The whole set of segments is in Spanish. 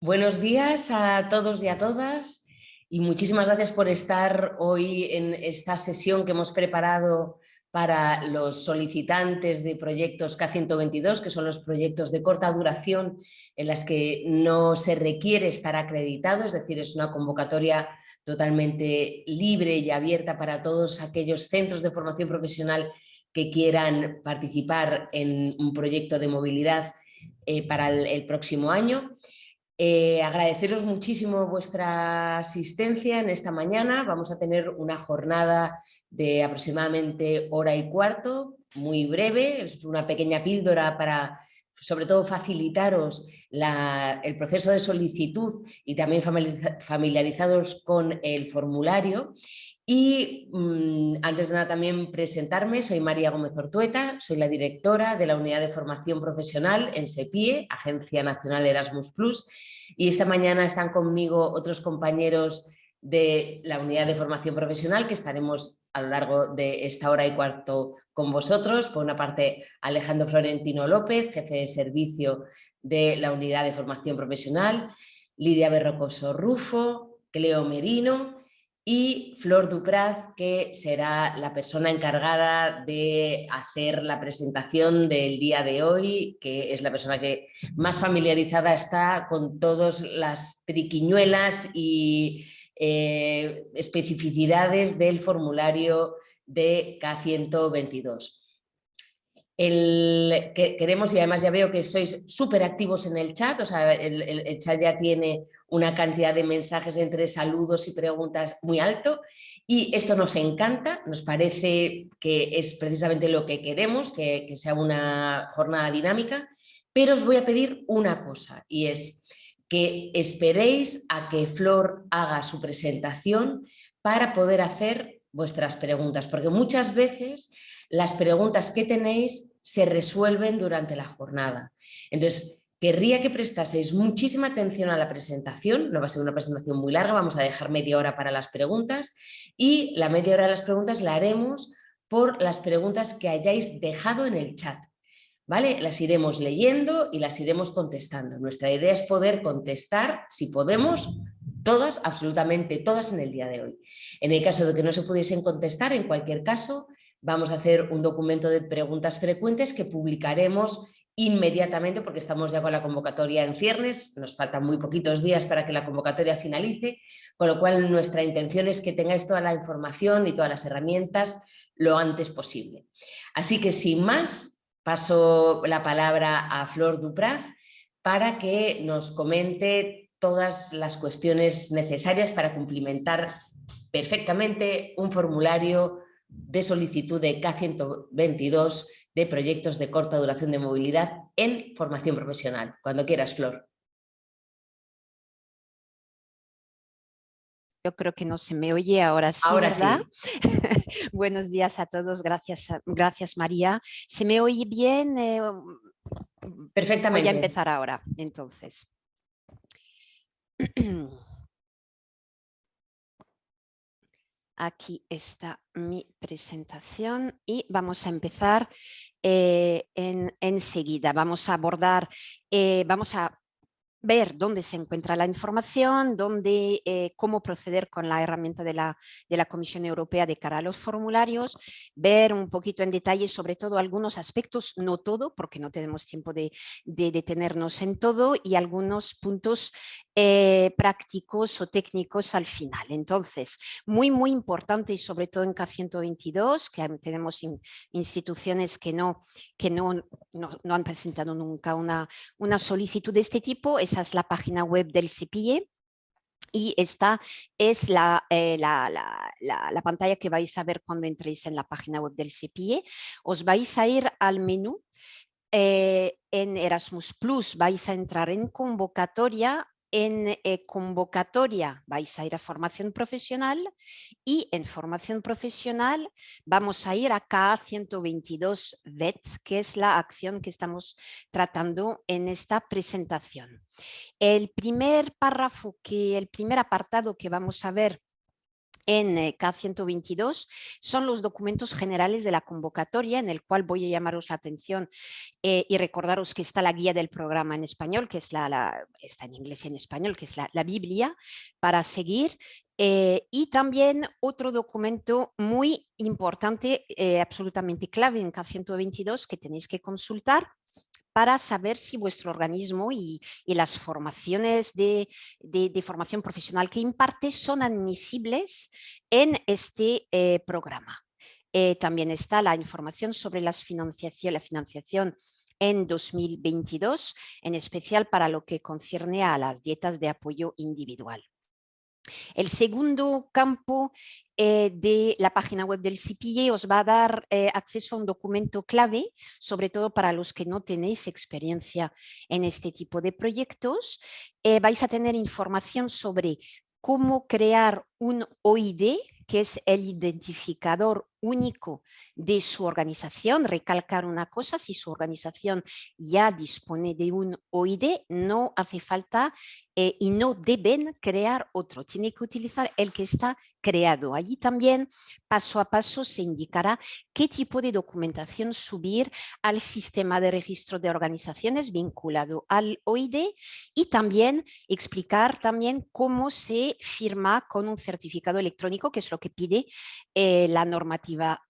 Buenos días a todos y a todas y muchísimas gracias por estar hoy en esta sesión que hemos preparado para los solicitantes de proyectos K122, que son los proyectos de corta duración en las que no se requiere estar acreditado, es decir, es una convocatoria totalmente libre y abierta para todos aquellos centros de formación profesional que quieran participar en un proyecto de movilidad para el próximo año. Agradeceros muchísimo vuestra asistencia en esta mañana. Vamos a tener una jornada de aproximadamente hora y cuarto, muy breve, es una pequeña píldora para sobre todo facilitaros el proceso de solicitud y también familiarizados con el formulario. Y antes de nada también presentarme, soy María Gómez Ortueta, soy la directora de la Unidad de Formación Profesional en SEPIE, Agencia Nacional Erasmus+, y esta mañana están conmigo otros compañeros de la Unidad de Formación Profesional que estaremos a lo largo de esta hora y cuarto con vosotros. Por una parte, Alejandro Florentino López, jefe de servicio de la Unidad de Formación Profesional, Lidia Berrocoso Rufo, Cleo Merino y Flor Duprat, que será la persona encargada de hacer la presentación del día de hoy, que es la persona que más familiarizada está con todas las triquiñuelas y especificidades del formulario de K122. Queremos, y además ya veo que sois súper activos en el chat, o sea, el chat ya tiene una cantidad de mensajes entre saludos y preguntas muy alto, y esto nos encanta, nos parece que es precisamente lo que queremos, que sea una jornada dinámica, pero os voy a pedir una cosa, y es que esperéis a que Flor haga su presentación para poder hacer vuestras preguntas, porque muchas veces las preguntas que tenéis se resuelven durante la jornada. Entonces, querría que prestaseis muchísima atención a la presentación, no va a ser una presentación muy larga, vamos a dejar media hora para las preguntas y la media hora de las preguntas la haremos por las preguntas que hayáis dejado en el chat. ¿Vale? Las iremos leyendo y las iremos contestando. Nuestra idea es poder contestar, si podemos, todas, absolutamente todas en el día de hoy. En el caso de que no se pudiesen contestar, en cualquier caso, vamos a hacer un documento de preguntas frecuentes que publicaremos inmediatamente porque estamos ya con la convocatoria en ciernes, nos faltan muy poquitos días para que la convocatoria finalice, con lo cual nuestra intención es que tengáis toda la información y todas las herramientas lo antes posible. Así que sin más, paso la palabra a Flor Duprat para que nos comente todas las cuestiones necesarias para cumplimentar perfectamente un formulario de solicitud de K122 de proyectos de corta duración de movilidad en formación profesional. Cuando quieras, Flor. Yo creo que no se me oye ahora sí, ahora ¿verdad? Sí. Buenos días a todos, gracias María. ¿Se me oye bien? Perfectamente. Voy a empezar ahora, entonces. Aquí está mi presentación y vamos a empezar enseguida. Vamos a abordar, vamos a ver dónde se encuentra la información, cómo proceder con la herramienta de la Comisión Europea de cara a los formularios, ver un poquito en detalle sobre todo algunos aspectos, no todo, porque no tenemos tiempo de detenernos en todo, y algunos puntos prácticos o técnicos al final. Entonces, muy importante, y sobre todo en K122, que tenemos instituciones que no han presentado nunca una solicitud de este tipo. Esa es la página web del SEPIE y esta es la pantalla que vais a ver cuando entréis en la página web del SEPIE. Os vais a ir al menú. En Erasmus Plus vais a entrar en convocatoria. En convocatoria vais a ir a formación profesional y en formación profesional vamos a ir a K122 VET, que es la acción que estamos tratando en esta presentación. El primer párrafo, el primer apartado que vamos a ver en K122 son los documentos generales de la convocatoria, en el cual voy a llamaros la atención y recordaros que está la guía del programa en español, que es está en inglés y en español, que es la Biblia, para seguir. Y también otro documento muy importante, absolutamente clave en K122, que tenéis que consultar para saber si vuestro organismo y las formaciones de formación profesional que imparte son admisibles en este programa. También está la información sobre la financiación en 2022, en especial para lo que concierne a las dietas de apoyo individual. El segundo campo de la página web del CPA os va a dar acceso a un documento clave, sobre todo para los que no tenéis experiencia en este tipo de proyectos. Vais a tener información sobre cómo crear un OID, que es el identificador único de su organización. Recalcar una cosa: si su organización ya dispone de un OID, no hace falta y no deben crear otro. Tiene que utilizar el que está creado. Allí también, paso a paso, se indicará qué tipo de documentación subir al sistema de registro de organizaciones vinculado al OID, y también explicar también cómo se firma con un certificado electrónico, que es lo que pide la normativa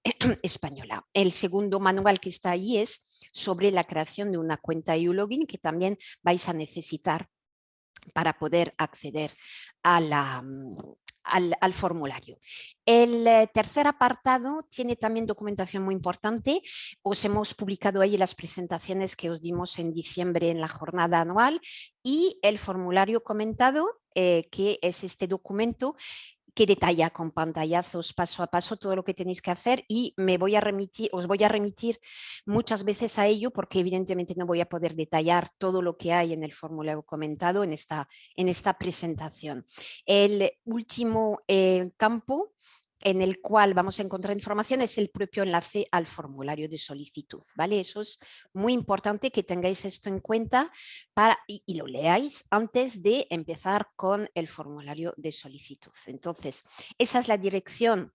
española. El segundo manual que está ahí es sobre la creación de una cuenta EU-Login, que también vais a necesitar para poder acceder a al formulario. El tercer apartado tiene también documentación muy importante. Os hemos publicado ahí las presentaciones que os dimos en diciembre en la jornada anual, y el formulario comentado, que es este documento que detalla con pantallazos paso a paso todo lo que tenéis que hacer, y os voy a remitir muchas veces a ello, porque evidentemente no voy a poder detallar todo lo que hay en el formulario comentado en esta presentación. El último campo en el cual vamos a encontrar información es el propio enlace al formulario de solicitud, ¿vale? Eso es muy importante que tengáis esto en cuenta y lo leáis antes de empezar con el formulario de solicitud. Entonces, esa es la dirección,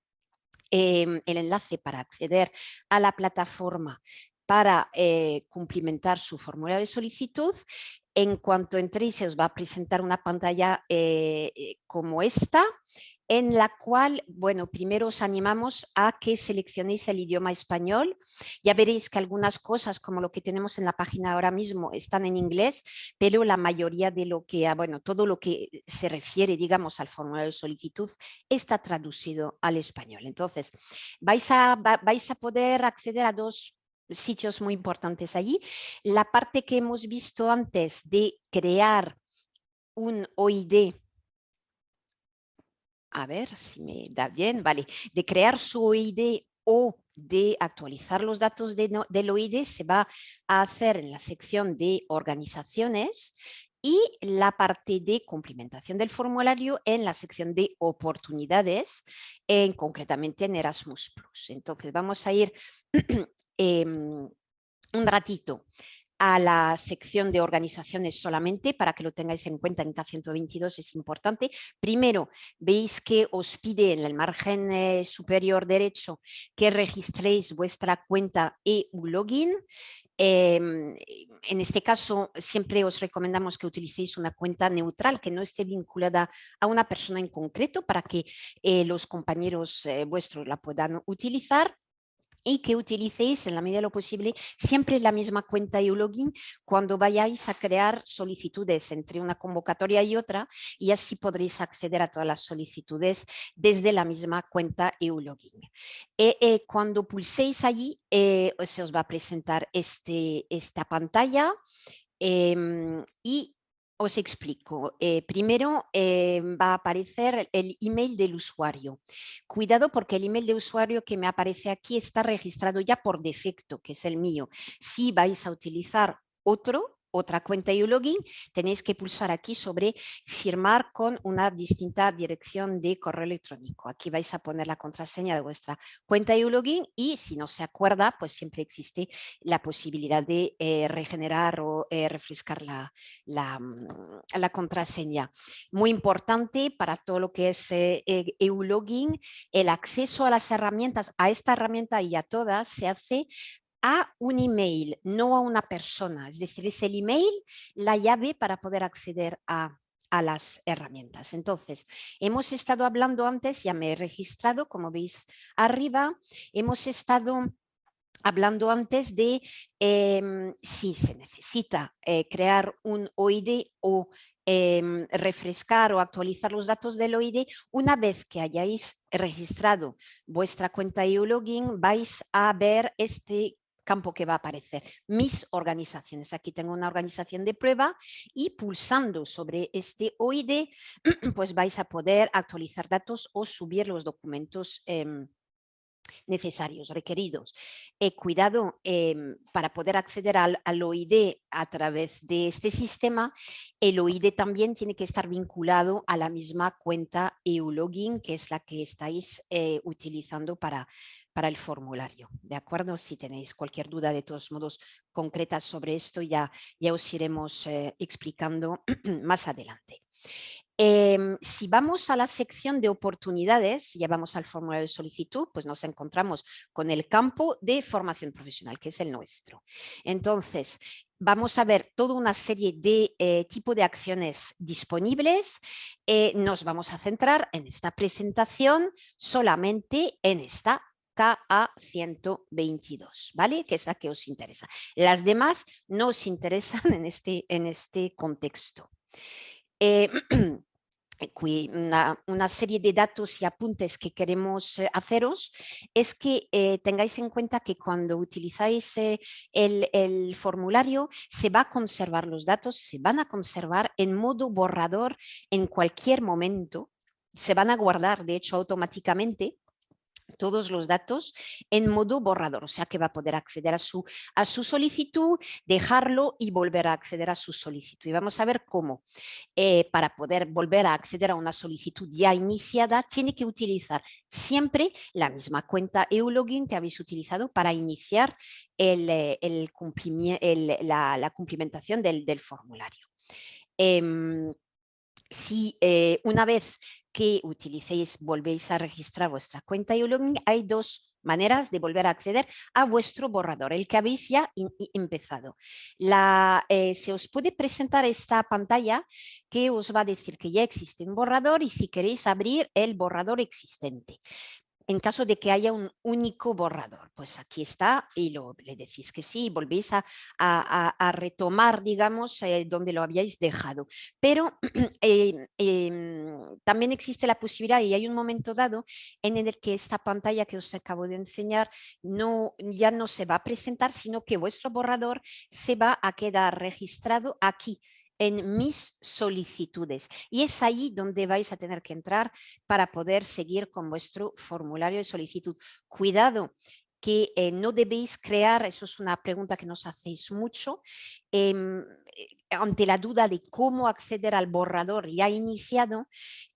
el enlace para acceder a la plataforma para cumplimentar su formulario de solicitud. En cuanto entréis, se os va a presentar una pantalla como esta, en la cual, bueno, primero os animamos a que seleccionéis el idioma español. Ya veréis que algunas cosas, como lo que tenemos en la página ahora mismo, están en inglés, pero la mayoría de lo que, bueno, todo lo que se refiere, digamos, al formulario de solicitud está traducido al español. Entonces, vais a poder acceder a dos sitios muy importantes allí. La parte que hemos visto antes de crear un OID, a ver si me da bien, vale, de crear su OID o de actualizar los datos del OID, se va a hacer en la sección de organizaciones, y la parte de cumplimentación del formulario en la sección de oportunidades, concretamente en Erasmus+. Entonces vamos a ir un ratito a la sección de organizaciones solamente, para que lo tengáis en cuenta. En K122 es importante. Primero, veis que os pide en el margen superior derecho que registréis vuestra cuenta EU-Login. En este caso, siempre os recomendamos que utilicéis una cuenta neutral, que no esté vinculada a una persona en concreto, para que los compañeros vuestros la puedan utilizar, y que utilicéis en la medida de lo posible siempre la misma cuenta EU-Login cuando vayáis a crear solicitudes entre una convocatoria y otra, y así podréis acceder a todas las solicitudes desde la misma cuenta EU-Login. Cuando pulséis allí, se os va a presentar esta pantalla, y os explico. Primero va a aparecer el email del usuario. Cuidado, porque el email de usuario que me aparece aquí está registrado ya por defecto, que es el mío. Si vais a utilizar otro, otra cuenta y login, tenéis que pulsar aquí sobre firmar con una distinta dirección de correo electrónico. Aquí vais a poner la contraseña de vuestra cuenta y login y si no se acuerda, pues siempre existe la posibilidad de regenerar o refrescar la contraseña. Muy importante para todo lo que es EU-login, el acceso a las herramientas, a esta herramienta y a todas, se hace a un email, no a una persona. Es decir, es el email la llave para poder acceder a las herramientas. Entonces, hemos estado hablando antes, ya me he registrado, como veis arriba, hemos estado hablando antes de si se necesita crear un OID o refrescar o actualizar los datos del OID. Una vez que hayáis registrado vuestra cuenta EU-login, vais a ver este campo que va a aparecer, mis organizaciones. Aquí tengo una organización de prueba y pulsando sobre este OID, pues vais a poder actualizar datos o subir los documentos necesarios, requeridos. Cuidado, para poder acceder al OID a través de este sistema, el OID también tiene que estar vinculado a la misma cuenta EU-login, que es la que estáis utilizando para el formulario. ¿De acuerdo? Si tenéis cualquier duda, de todos modos, concreta sobre esto, ya os iremos explicando más adelante. Si vamos a la sección de oportunidades, ya vamos al formulario de solicitud, pues nos encontramos con el campo de formación profesional, que es el nuestro. Entonces, vamos a ver toda una serie de tipo de acciones disponibles. Nos vamos a centrar en esta presentación solamente en esta KA 122, ¿vale? Que es la que os interesa. Las demás no os interesan en este contexto. Una serie de datos y apuntes que queremos haceros es que tengáis en cuenta que cuando utilizáis el formulario se va a conservar los datos, se van a conservar en modo borrador en cualquier momento, se van a guardar de hecho automáticamente todos los datos en modo borrador, o sea que va a poder acceder a su solicitud, dejarlo y volver a acceder a su solicitud. Y vamos a ver cómo. Para poder volver a acceder a una solicitud ya iniciada, tiene que utilizar siempre la misma cuenta EU-login que habéis utilizado para iniciar la cumplimentación del formulario. Si una vez que utilicéis, volvéis a registrar vuestra cuenta EU-login, hay dos maneras de volver a acceder a vuestro borrador, el que habéis ya empezado. Se os puede presentar esta pantalla que os va a decir que ya existe un borrador y si queréis abrir el borrador existente. En caso de que haya un único borrador, pues aquí está y le decís que sí, volvéis a retomar, digamos, donde lo habíais dejado. Pero también existe la posibilidad y hay un momento dado en el que esta pantalla que os acabo de enseñar ya no se va a presentar, sino que vuestro borrador se va a quedar registrado aquí en mis solicitudes. Y es ahí donde vais a tener que entrar para poder seguir con vuestro formulario de solicitud. Cuidado, que no debéis crear, eso es una pregunta que nos hacéis mucho, ante la duda de cómo acceder al borrador ya iniciado,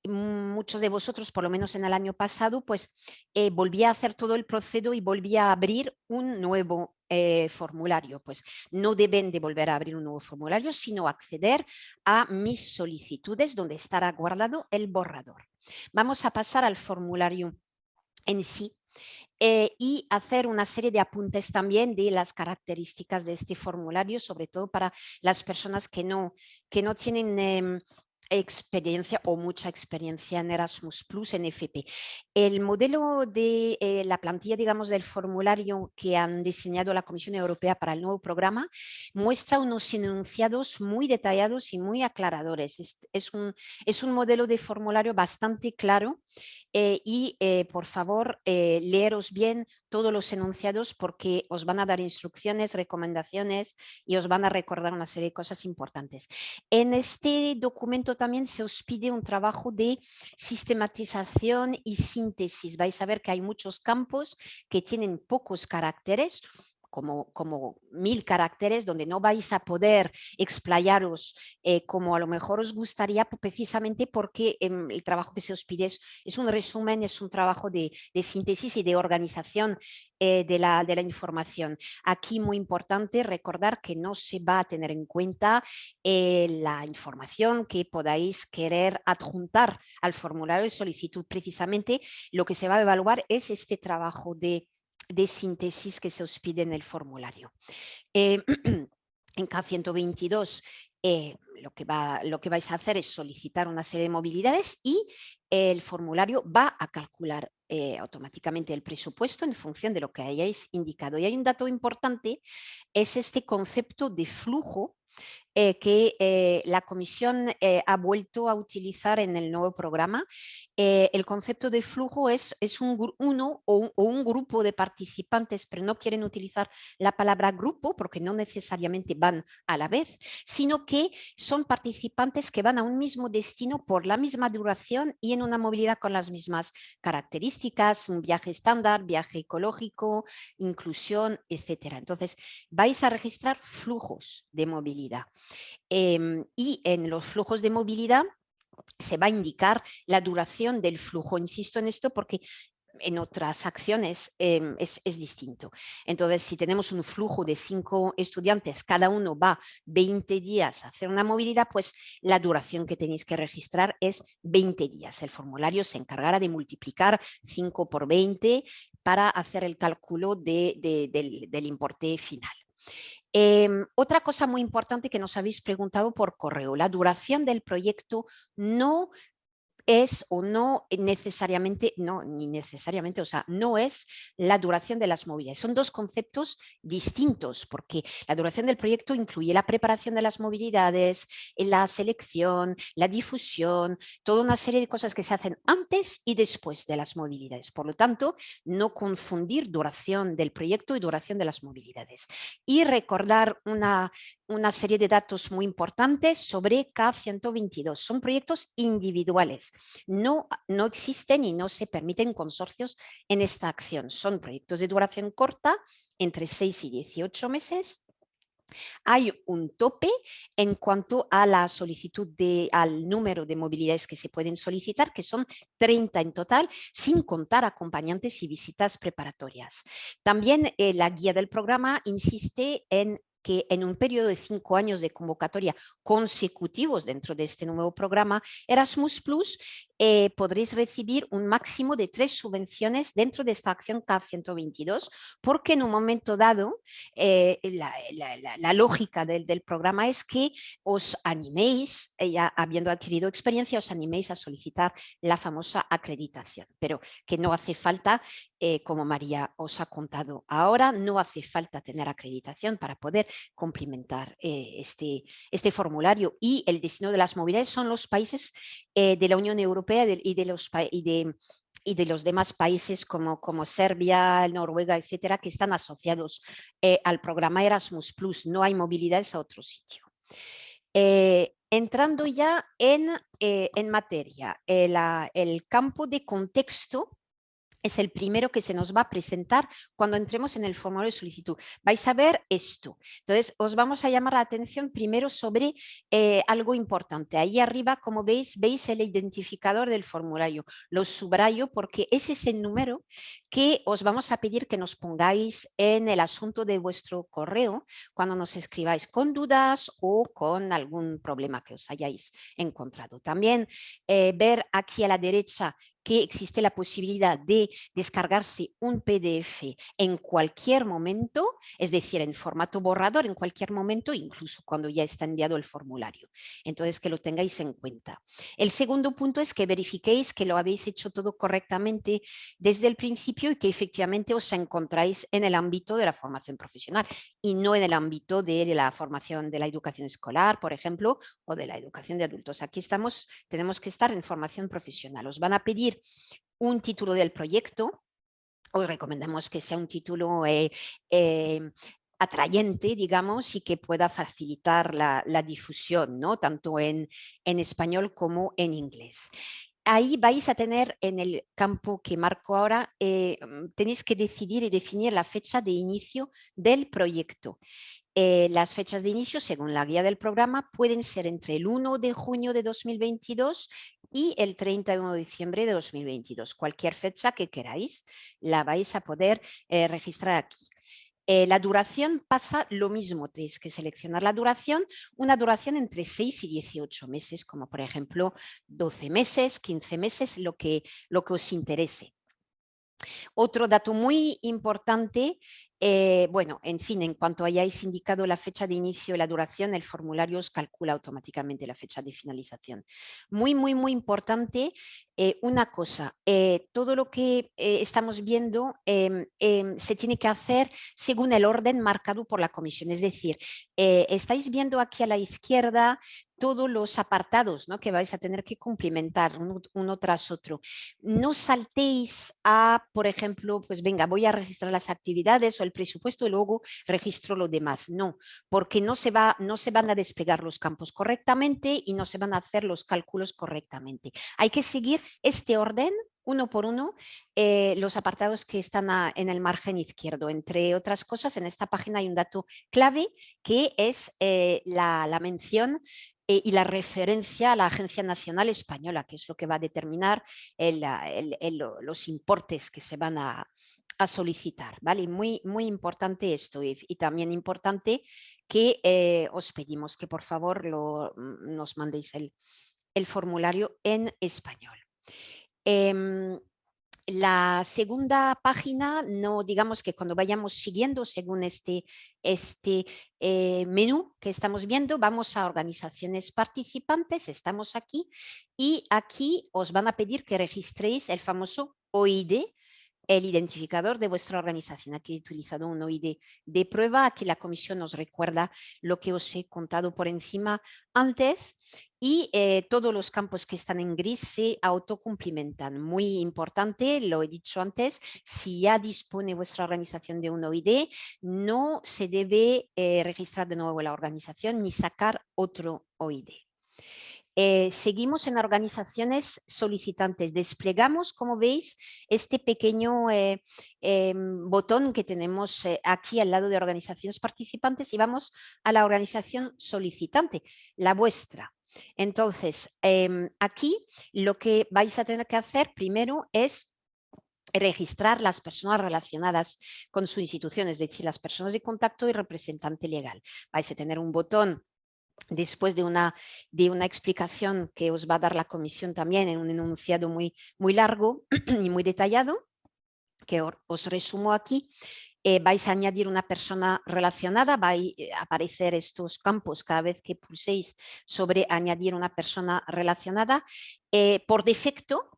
muchos de vosotros, por lo menos en el año pasado, pues volví a hacer todo el proceso y volví a abrir un nuevo formulario. Pues no deben de volver a abrir un nuevo formulario, sino acceder a mis solicitudes donde estará guardado el borrador. Vamos a pasar al formulario en sí. Y hacer una serie de apuntes también de las características de este formulario, sobre todo para las personas que no tienen experiencia o mucha experiencia en Erasmus Plus, en FP. El modelo de la plantilla, digamos, del formulario que han diseñado la Comisión Europea para el nuevo programa muestra unos enunciados muy detallados y muy aclaradores. Es un modelo de formulario bastante claro. Por favor, leeros bien todos los enunciados porque os van a dar instrucciones, recomendaciones y os van a recordar una serie de cosas importantes. En este documento también se os pide un trabajo de sistematización y síntesis. Vais a ver que hay muchos campos que tienen pocos caracteres. como 1000 caracteres, donde no vais a poder explayaros como a lo mejor os gustaría, precisamente porque el trabajo que se os pide es un resumen, es un trabajo de síntesis y de organización de la información. Aquí muy importante recordar que no se va a tener en cuenta la información que podáis querer adjuntar al formulario de solicitud. Precisamente lo que se va a evaluar es este trabajo de síntesis que se os pide en el formulario. En K122 lo que vais a hacer es solicitar una serie de movilidades y el formulario va a calcular automáticamente el presupuesto en función de lo que hayáis indicado. Y hay un dato importante, es este concepto de flujo que la Comisión ha vuelto a utilizar en el nuevo programa. El concepto de flujo es uno o un grupo de participantes, pero no quieren utilizar la palabra grupo porque no necesariamente van a la vez, sino que son participantes que van a un mismo destino por la misma duración y en una movilidad con las mismas características, un viaje estándar, viaje ecológico, inclusión, etcétera. Entonces, vais a registrar flujos de movilidad. Y en los flujos de movilidad se va a indicar la duración del flujo. Insisto en esto porque en otras acciones es distinto. Entonces, si tenemos un flujo de 5 estudiantes, cada uno va 20 días a hacer una movilidad, pues la duración que tenéis que registrar es 20 días. El formulario se encargará de multiplicar 5 por 20 para hacer el cálculo del importe final. Otra cosa muy importante que nos habéis preguntado por correo, la duración del proyecto no es o no necesariamente, o sea, no es la duración de las movilidades. Son dos conceptos distintos, porque la duración del proyecto incluye la preparación de las movilidades, la selección, la difusión, toda una serie de cosas que se hacen antes y después de las movilidades. Por lo tanto, no confundir duración del proyecto y duración de las movilidades. Y recordar una serie de datos muy importantes sobre K122. Son proyectos individuales. No existen y no se permiten consorcios en esta acción. Son proyectos de duración corta, entre 6 y 18 meses. Hay un tope en cuanto a la solicitud al número de movilidades que se pueden solicitar, que son 30 en total, sin contar acompañantes y visitas preparatorias. También la guía del programa insiste en que en un periodo de 5 años de convocatoria consecutivos dentro de este nuevo programa Erasmus Plus, podréis recibir un máximo de 3 subvenciones dentro de esta acción K122, porque en un momento dado la lógica del programa es que os animéis, ya habiendo adquirido experiencia, os animéis a solicitar la famosa acreditación, pero que no hace falta, como María os ha contado ahora, no hace falta tener acreditación para poder cumplimentar este formulario. Y el destino de las movilidades son los países de la Unión Europea y de los demás países como Serbia, Noruega, etcétera, que están asociados al programa Erasmus Plus. No hay movilidades a otro sitio. Entrando ya en materia, el campo de contexto es el primero que se nos va a presentar cuando entremos en el formulario de solicitud. Vais a ver esto. Entonces, os vamos a llamar la atención primero sobre algo importante. Ahí arriba, como veis el identificador del formulario. Lo subrayo porque ese es el número que os vamos a pedir que nos pongáis en el asunto de vuestro correo cuando nos escribáis con dudas o con algún problema que os hayáis encontrado. También ver aquí a la derecha que existe la posibilidad de descargarse un PDF en cualquier momento, es decir, en formato borrador en cualquier momento, incluso cuando ya está enviado el formulario. Entonces, que lo tengáis en cuenta. El segundo punto es que verifiquéis que lo habéis hecho todo correctamente desde el principio y que efectivamente os encontráis en el ámbito de la formación profesional y no en el ámbito de la formación de la educación escolar, por ejemplo, o de la educación de adultos. Aquí tenemos que estar en formación profesional. Os van a pedir un título del proyecto. Os recomendamos que sea un título atrayente, digamos, y que pueda facilitar la difusión, ¿no? Tanto en español como en inglés. ahí vais a tener en el campo que marco ahora, tenéis que decidir y definir la fecha de inicio del proyecto. Las fechas de inicio, según la guía del programa, pueden ser entre el 1 de junio de 2022 y el 31 de diciembre de 2022. Cualquier fecha que queráis la vais a poder registrar aquí. La duración pasa lo mismo, tenéis que seleccionar la duración, una duración entre 6 y 18 meses, como por ejemplo 12 meses, 15 meses, lo que os interese. Otro dato muy importante, bueno, en fin, en cuanto hayáis indicado la fecha de inicio y la duración, el formulario os calcula automáticamente la fecha de finalización. Muy, muy, muy importante, una cosa, todo lo que estamos viendo se tiene que hacer según el orden marcado por la comisión. Es decir, estáis viendo aquí a la izquierda todos los apartados, ¿no?, que vais a tener que cumplimentar uno tras otro. No saltéis a, por ejemplo, pues venga, voy a registrar las actividades o el presupuesto y luego registro lo demás. No, porque no se van a desplegar los campos correctamente y no se van a hacer los cálculos correctamente. Hay que seguir este orden uno por uno, los apartados que están en el margen izquierdo. Entre otras cosas, en esta página hay un dato clave que es la mención y la referencia a la Agencia Nacional Española, que es lo que va a determinar los importes que se van a solicitar, ¿vale? Muy, muy importante esto y también importante que os pedimos que por favor nos mandéis el formulario en español. La segunda página, no digamos que cuando vayamos siguiendo según este menú que estamos viendo, vamos a organizaciones participantes, estamos aquí y aquí os van a pedir que registréis el famoso OID, el identificador de vuestra organización. Aquí he utilizado un OID de prueba, aquí la comisión nos recuerda lo que os he contado por encima antes y todos los campos que están en gris se autocumplimentan. Muy importante, lo he dicho antes, si ya dispone vuestra organización de un OID, no se debe registrar de nuevo la organización ni sacar otro OID. Seguimos en organizaciones solicitantes. Desplegamos, como veis, este pequeño botón que tenemos aquí al lado de organizaciones participantes y vamos a la organización solicitante, la vuestra. Entonces, aquí lo que vais a tener que hacer primero es registrar las personas relacionadas con su institución, es decir, las personas de contacto y representante legal. Vais a tener un botón después de una explicación que os va a dar la comisión también en un enunciado muy, muy largo y muy detallado, que os resumo aquí. Vais a añadir una persona relacionada, va a aparecer estos campos cada vez que pulséis sobre añadir una persona relacionada. Por defecto,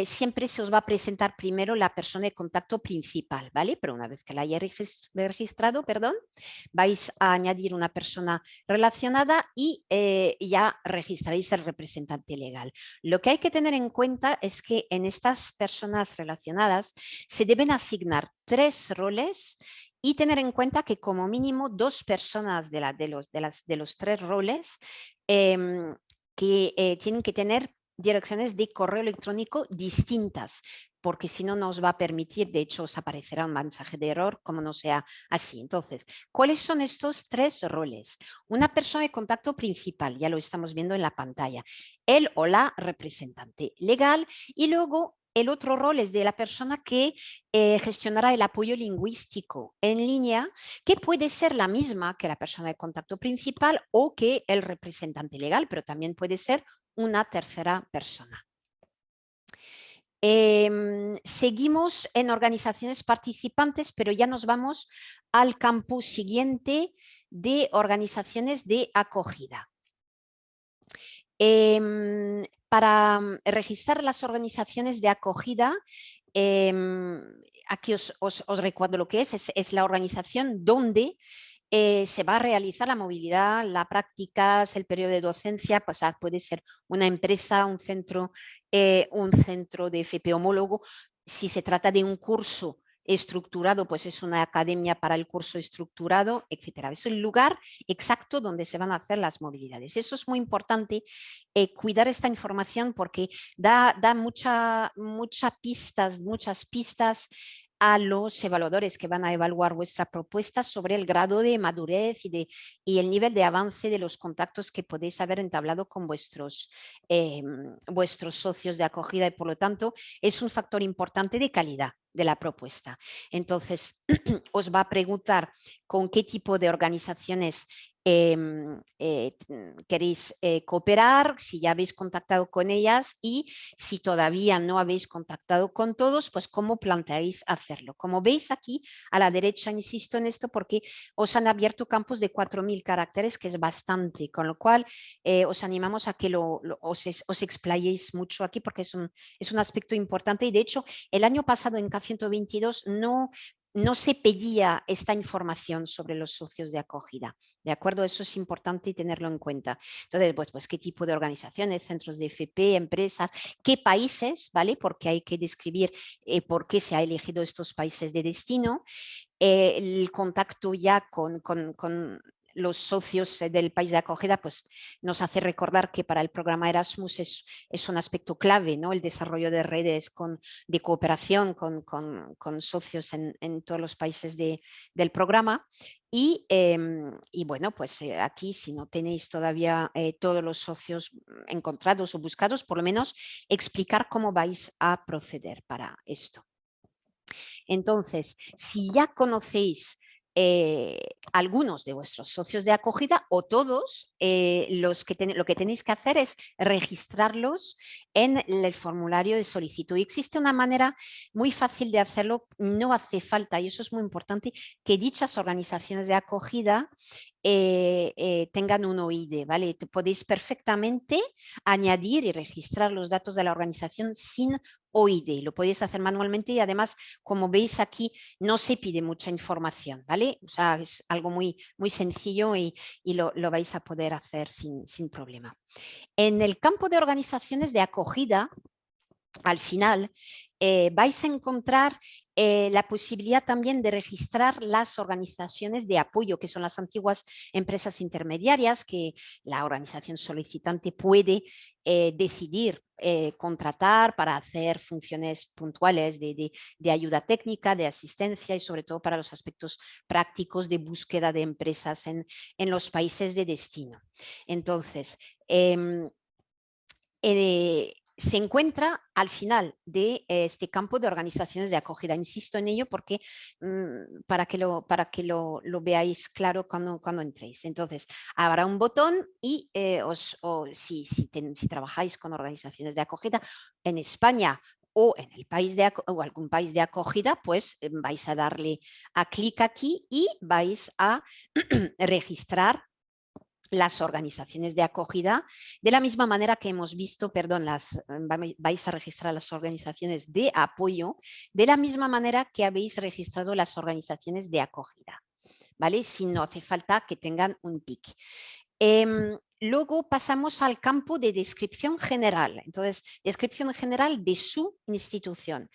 siempre se os va a presentar primero la persona de contacto principal, ¿vale? Pero una vez que la hayáis registrado, vais a añadir una persona relacionada y ya registraréis el representante legal. Lo que hay que tener en cuenta es que en estas personas relacionadas se deben asignar 3 roles y tener en cuenta que como mínimo 2 personas de los 3 roles que tienen que tener direcciones de correo electrónico distintas, porque si no, no os va a permitir, de hecho os aparecerá un mensaje de error como no sea así. Entonces, ¿cuáles son estos 3 roles? Una persona de contacto principal, ya lo estamos viendo en la pantalla, él o la representante legal, y luego el otro rol es de la persona que gestionará el apoyo lingüístico en línea, que puede ser la misma que la persona de contacto principal o que el representante legal, pero también puede ser una tercera persona. Seguimos en organizaciones participantes, pero ya nos vamos al campo siguiente de organizaciones de acogida. Para registrar las organizaciones de acogida, aquí os recuerdo lo que es la organización donde se va a realizar la movilidad, las prácticas, el periodo de docencia, pues puede ser una empresa, un centro de FP homólogo. Si se trata de un curso, estructurado, pues es una academia para el curso estructurado, etcétera. Es el lugar exacto donde se van a hacer las movilidades. Eso es muy importante, cuidar esta información porque da muchas pistas a los evaluadores que van a evaluar vuestra propuesta sobre el grado de madurez y el nivel de avance de los contactos que podéis haber entablado con vuestros socios de acogida y, por lo tanto, es un factor importante de calidad de la propuesta. Entonces, os va a preguntar con qué tipo de organizaciones queréis cooperar, si ya habéis contactado con ellas y si todavía no habéis contactado con todos, pues cómo planteáis hacerlo. Como veis aquí a la derecha, insisto en esto porque os han abierto campos de 4.000 caracteres, que es bastante, con lo cual os animamos a que os explayéis mucho aquí porque es un aspecto importante y de hecho el año pasado en K122 no se pedía esta información sobre los socios de acogida, ¿de acuerdo? Eso es importante y tenerlo en cuenta. Entonces, pues qué tipo de organizaciones, centros de FP, empresas, qué países, ¿vale? Porque hay que describir por qué se ha elegido estos países de destino, el contacto ya con los socios del país de acogida, pues nos hace recordar que para el programa Erasmus es un aspecto clave, ¿no? El desarrollo de redes de cooperación con socios en todos los países del programa. Y bueno, pues aquí si no tenéis todavía todos los socios encontrados o buscados, por lo menos explicar cómo vais a proceder para esto. Entonces, si ya conocéis algunos de vuestros socios de acogida o todos, lo que tenéis que hacer es registrarlos en el formulario de solicitud. Y existe una manera muy fácil de hacerlo, no hace falta, y eso es muy importante, que dichas organizaciones de acogida tengan un OID, ¿vale? Podéis perfectamente añadir y registrar los datos de la organización sin OID. Lo podéis hacer manualmente y además, como veis aquí, no se pide mucha información, ¿vale? O sea, es algo muy sencillo y lo vais a poder hacer sin problema. En el campo de organizaciones de acogida, al final, vais a encontrar la posibilidad también de registrar las organizaciones de apoyo, que son las antiguas empresas intermediarias que la organización solicitante puede decidir contratar para hacer funciones puntuales de ayuda técnica, de asistencia y sobre todo para los aspectos prácticos de búsqueda de empresas en los países de destino. Entonces, se encuentra al final de este campo de organizaciones de acogida. Insisto en ello porque para que lo veáis claro cuando entréis. Entonces, habrá un botón y si trabajáis con organizaciones de acogida en España o en el país o algún país de acogida, pues vais a darle a clic aquí y vais a registrar las organizaciones de acogida, de la misma manera que hemos visto, vais a registrar las organizaciones de apoyo, de la misma manera que habéis registrado las organizaciones de acogida, ¿vale? Si no hace falta que tengan un TIC. Luego pasamos al campo de descripción general. Entonces, descripción general de su institución.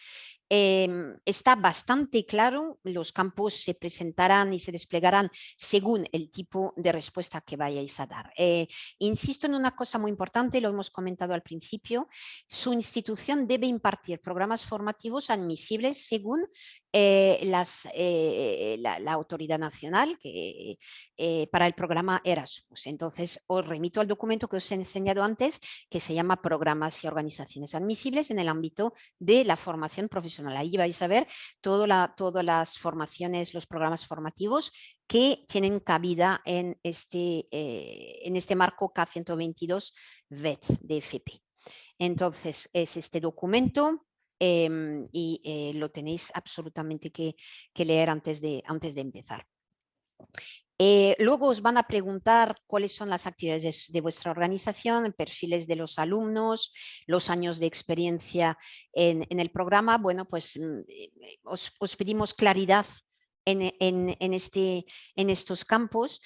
Está bastante claro, los campos se presentarán y se desplegarán según el tipo de respuesta que vayáis a dar. Insisto en una cosa muy importante, lo hemos comentado al principio, su institución debe impartir programas formativos admisibles según la autoridad nacional para el programa Erasmus. Entonces, os remito al documento que os he enseñado antes, que se llama Programas y Organizaciones Admisibles en el ámbito de la formación profesional. Ahí vais a ver todas las formaciones, los programas formativos que tienen cabida en este marco K122 VET de FP. Entonces, es este documento y lo tenéis absolutamente que leer antes de empezar. Luego os van a preguntar cuáles son las actividades de vuestra organización, perfiles de los alumnos, los años de experiencia en el programa. Bueno, pues os pedimos claridad en estos campos.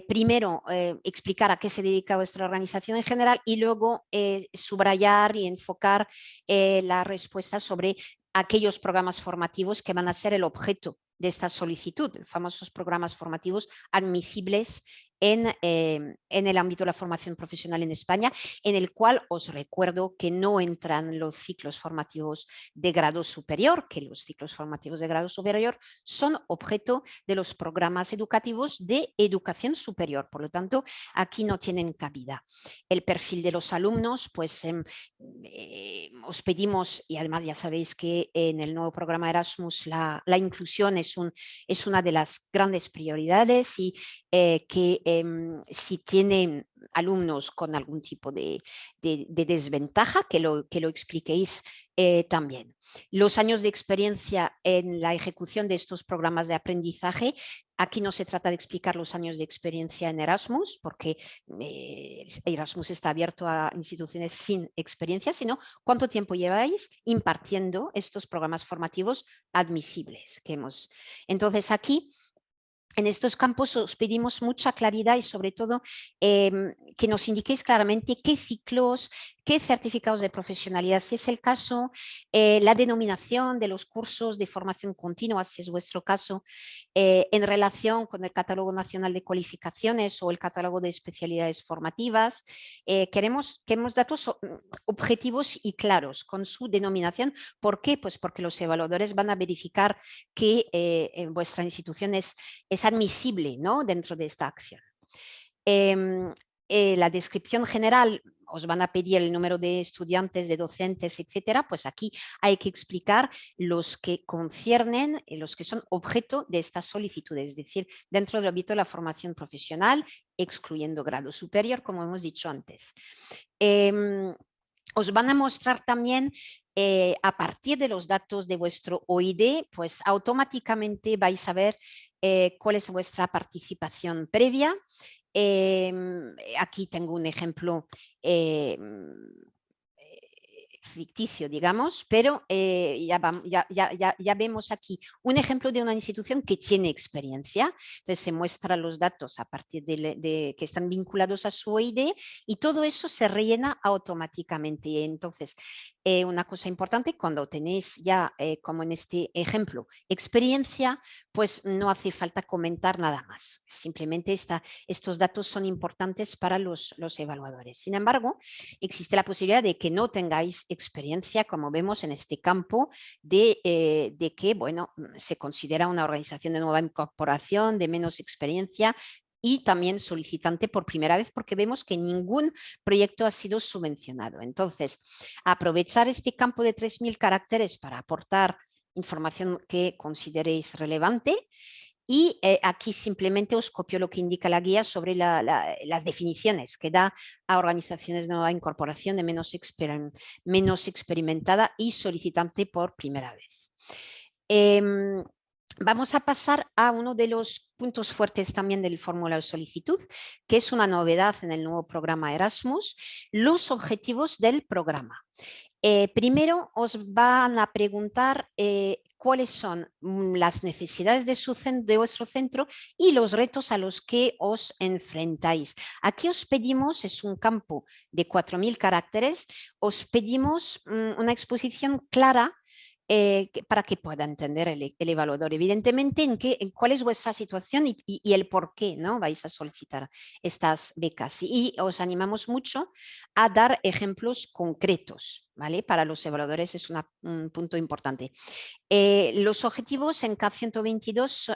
Primero, explicar a qué se dedica vuestra organización en general y luego subrayar y enfocar la respuesta sobre aquellos programas formativos que van a ser el objeto de esta solicitud, famosos programas formativos admisibles en el ámbito de la formación profesional en España, en el cual os recuerdo que no entran los ciclos formativos de grado superior, que los ciclos formativos de grado superior son objeto de los programas educativos de educación superior. Por lo tanto, aquí no tienen cabida. El perfil de los alumnos, pues os pedimos, y además ya sabéis que en el nuevo programa Erasmus la inclusión es una de las grandes prioridades y que si tienen alumnos con algún tipo de desventaja, que lo expliquéis también. Los años de experiencia en la ejecución de estos programas de aprendizaje, aquí no se trata de explicar los años de experiencia en Erasmus, porque Erasmus está abierto a instituciones sin experiencia, sino cuánto tiempo lleváis impartiendo estos programas formativos admisibles que hemos. Entonces aquí, en estos campos os pedimos mucha claridad y sobre todo que nos indiquéis claramente qué ciclos, qué certificados de profesionalidad, si es el caso, la denominación de los cursos de formación continua, si es vuestro caso, en relación con el Catálogo Nacional de Cualificaciones o el Catálogo de Especialidades Formativas. Queremos datos objetivos y claros con su denominación. ¿Por qué? Pues porque los evaluadores van a verificar que vuestra institución es admisible, ¿no?, dentro de esta acción. La descripción general, os van a pedir el número de estudiantes, de docentes, etcétera, pues aquí hay que explicar los que conciernen, los que son objeto de estas solicitudes, es decir, dentro del ámbito de la formación profesional, excluyendo grado superior, como hemos dicho antes. Os van a mostrar también, a partir de los datos de vuestro OID, pues automáticamente vais a ver cuál es vuestra participación previa. Aquí tengo un ejemplo ficticio, digamos, pero ya vemos aquí un ejemplo de una institución que tiene experiencia. Entonces se muestran los datos a partir de que están vinculados a su OID y todo eso se rellena automáticamente. Y entonces, una cosa importante, cuando tenéis ya, como en este ejemplo, experiencia, pues no hace falta comentar nada más. Simplemente estos datos son importantes para los evaluadores. Sin embargo, existe la posibilidad de que no tengáis experiencia, como vemos en este campo, de que, bueno, se considera una organización de nueva incorporación, de menos experiencia, y también solicitante por primera vez, porque vemos que ningún proyecto ha sido subvencionado. Entonces, aprovechar este campo de 3.000 caracteres para aportar información que consideréis relevante. Y aquí simplemente os copio lo que indica la guía sobre las definiciones que da a organizaciones de nueva incorporación de menos experimentada y solicitante por primera vez. Vamos a pasar a uno de los puntos fuertes también del formulario de solicitud, que es una novedad en el nuevo programa Erasmus, los objetivos del programa. Primero os van a preguntar cuáles son las necesidades de vuestro centro y los retos a los que os enfrentáis. Aquí os pedimos, es un campo de 4.000 caracteres, os pedimos una exposición clara para que pueda entender el evaluador, evidentemente, en cuál es vuestra situación y el por qué, ¿no?, vais a solicitar estas becas. Y os animamos mucho a dar ejemplos concretos, ¿vale? Para los evaluadores es un punto importante. Los objetivos en CAP 122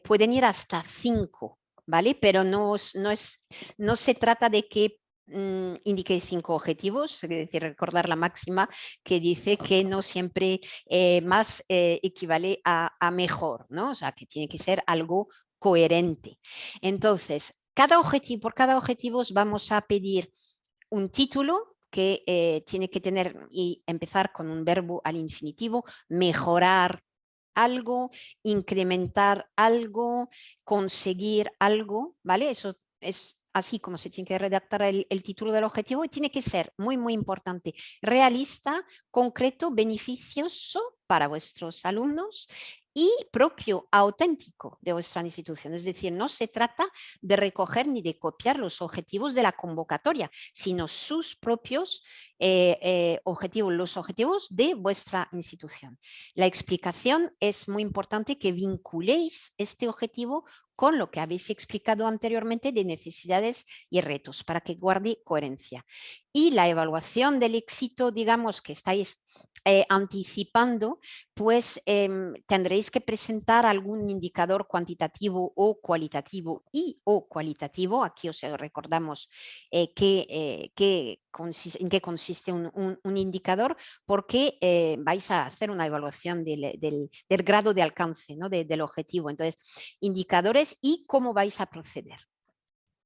pueden ir hasta 5, ¿vale? Pero no se trata de que indique 5 objetivos, es decir, recordar la máxima que dice que no siempre más equivale a mejor, ¿no? O sea, que tiene que ser algo coherente. Entonces, por cada objetivo os vamos a pedir un título que tiene que tener y empezar con un verbo al infinitivo, mejorar algo, incrementar algo, conseguir algo, ¿vale? Eso es así como se tiene que redactar el título del objetivo y tiene que ser muy, muy importante, realista, concreto, beneficioso para vuestros alumnos y propio, auténtico de vuestra institución. Es decir, no se trata de recoger ni de copiar los objetivos de la convocatoria, sino sus propios objetivos, los objetivos de vuestra institución. La explicación es muy importante que vinculéis este objetivo con lo que habéis explicado anteriormente de necesidades y retos para que guarde coherencia. Y la evaluación del éxito, digamos, que estáis anticipando, pues tendréis que presentar algún indicador cuantitativo o cualitativo o cualitativo. Aquí os recordamos en qué consiste un indicador, porque vais a hacer una evaluación del grado de alcance, ¿no? del objetivo. Entonces, indicadores y cómo vais a proceder.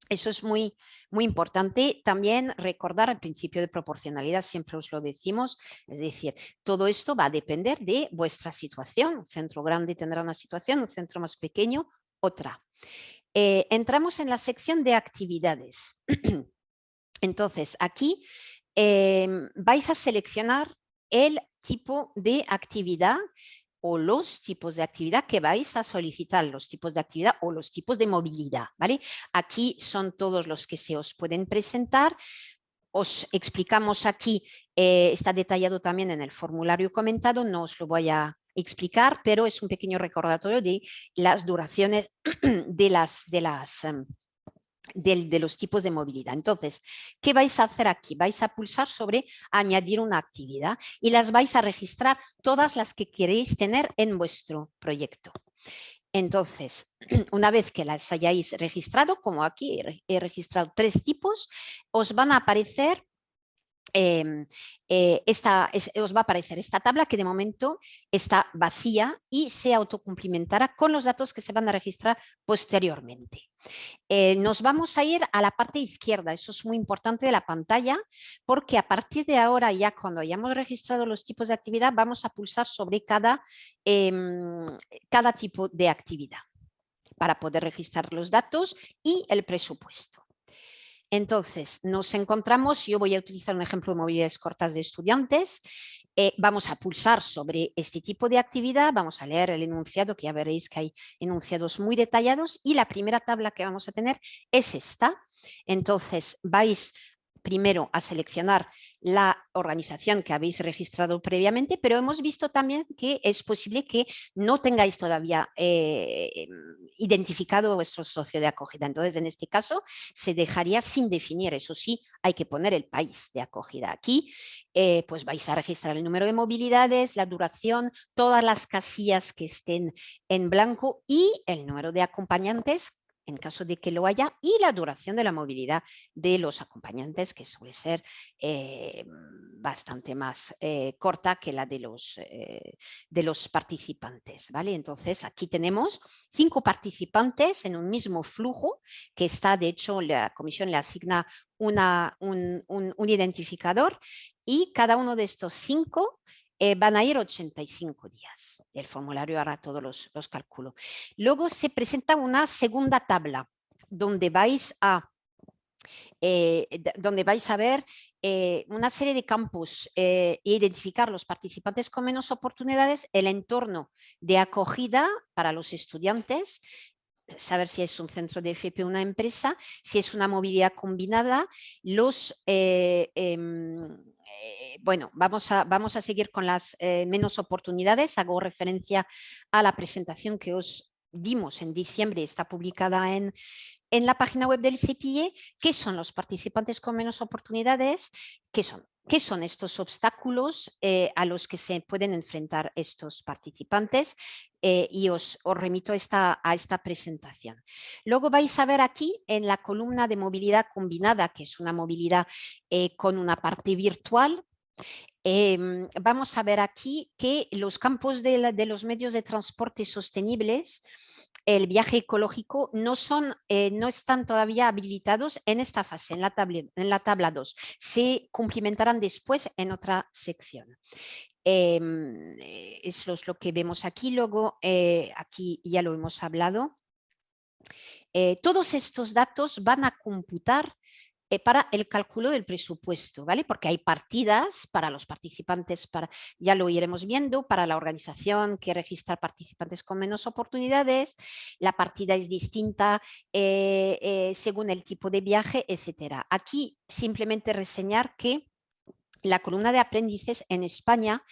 Eso es muy importante. También recordar el principio de proporcionalidad, siempre os lo decimos, es decir, todo esto va a depender de vuestra situación. Un centro grande tendrá una situación, un centro más pequeño, otra. Entramos en la sección de actividades. Entonces, aquí vais a seleccionar el tipo de actividad o los tipos de actividad que vais a solicitar, los tipos de actividad o los tipos de movilidad, ¿vale? Aquí son todos los que se os pueden presentar. Os explicamos aquí, está detallado también en el formulario comentado, no os lo voy a explicar, pero es un pequeño recordatorio de las duraciones de los tipos de movilidad. Entonces, ¿qué vais a hacer aquí? Vais a pulsar sobre añadir una actividad y las vais a registrar todas las que queréis tener en vuestro proyecto. Entonces, una vez que las hayáis registrado, como aquí he registrado 3 tipos, os van a aparecer os va a aparecer esta tabla que de momento está vacía y se autocumplimentará con los datos que se van a registrar posteriormente. Nos vamos a ir a la parte izquierda, eso es muy importante de la pantalla, porque a partir de ahora, ya cuando hayamos registrado los tipos de actividad, vamos a pulsar sobre cada tipo de actividad para poder registrar los datos y el presupuesto. Entonces, nos encontramos, yo voy a utilizar un ejemplo de movilidades cortas de estudiantes, vamos a pulsar sobre este tipo de actividad, vamos a leer el enunciado, que ya veréis que hay enunciados muy detallados, y la primera tabla que vamos a tener es esta. Entonces, vais primero a seleccionar la organización que habéis registrado previamente, pero hemos visto también que es posible que no tengáis todavía identificado a vuestro socio de acogida. Entonces, en este caso, se dejaría sin definir. Eso sí, hay que poner el país de acogida. Aquí, pues vais a registrar el número de movilidades, la duración, todas las casillas que estén en blanco y el número de acompañantes, en caso de que lo haya, y la duración de la movilidad de los acompañantes, que suele ser bastante más corta que la de los participantes, ¿vale? Entonces, aquí tenemos 5 participantes en un mismo flujo, que está, de hecho, la comisión le asigna un identificador, y cada uno de estos 5 van a ir 85 días. El formulario hará todos los cálculos. Luego se presenta una segunda tabla donde vais a ver una serie de campos e identificar los participantes con menos oportunidades, el entorno de acogida para los estudiantes, saber si es un centro de FP o una empresa, si es una movilidad combinada, bueno, vamos a seguir con las menos oportunidades. Hago referencia a la presentación que os dimos en diciembre, está publicada en la página web del CPIE. ¿Qué son los participantes con menos oportunidades? ¿Qué son estos obstáculos a los que se pueden enfrentar estos participantes? Y os remito a esta presentación. Luego vais a ver aquí en la columna de movilidad combinada, que es una movilidad con una parte virtual. Vamos a ver aquí que los campos de los medios de transporte sostenibles, el viaje ecológico, no están todavía habilitados en esta fase, en la tabla 2. Se cumplimentarán después en otra sección. Eso es lo que vemos aquí. Luego, aquí ya lo hemos hablado. Todos estos datos van a computar para el cálculo del presupuesto, ¿vale? Porque hay partidas para los participantes, ya lo iremos viendo, para la organización que registra participantes con menos oportunidades, la partida es distinta según el tipo de viaje, etcétera. Aquí simplemente reseñar que la columna de aprendices en España,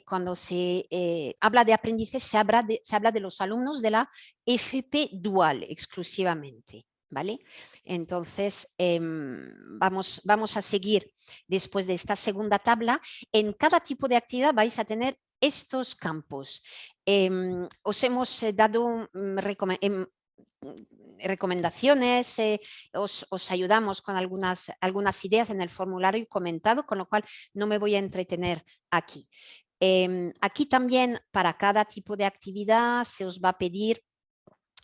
cuando se habla de aprendices, se habla de los alumnos de la FP Dual exclusivamente. ¿Vale? Entonces, vamos a seguir después de esta segunda tabla. En cada tipo de actividad vais a tener estos campos. Os hemos dado recomendaciones, os ayudamos con algunas ideas en el formulario comentado, con lo cual no me voy a entretener aquí. Aquí también para cada tipo de actividad se os va a pedir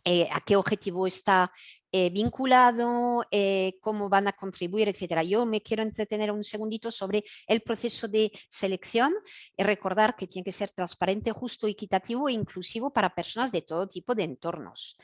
a qué objetivo está vinculado, cómo van a contribuir, etcétera. Yo me quiero entretener un segundito sobre el proceso de selección. Recordar que tiene que ser transparente, justo, equitativo e inclusivo para personas de todo tipo de entornos.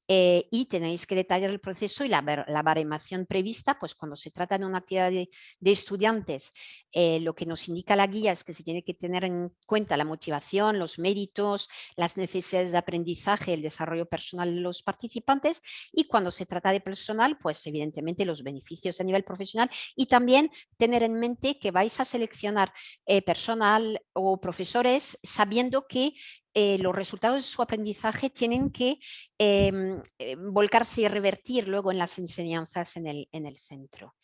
Y tenéis que detallar el proceso y la baremación prevista, pues cuando se trata de una actividad de estudiantes, lo que nos indica la guía es que se tiene que tener en cuenta la motivación, los méritos, las necesidades de aprendizaje, el desarrollo personal de los participantes, y cuando se trata de personal, pues evidentemente los beneficios a nivel profesional, y también tener en mente que vais a seleccionar personal o profesores sabiendo que los resultados de su aprendizaje tienen que volcarse y revertir luego en las enseñanzas en el centro.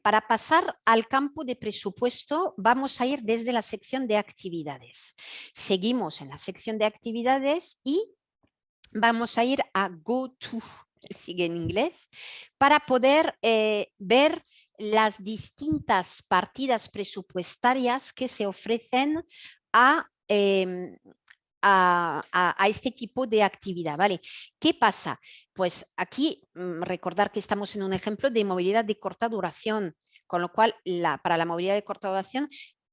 Para pasar al campo de presupuesto, vamos a ir desde la sección de actividades. Seguimos en la sección de actividades y vamos a ir a Go To, sigue en inglés, para poder ver las distintas partidas presupuestarias que se ofrecen a este tipo de actividad, ¿vale? ¿Qué pasa? Pues aquí recordar que estamos en un ejemplo de movilidad de corta duración, con lo cual para la movilidad de corta duración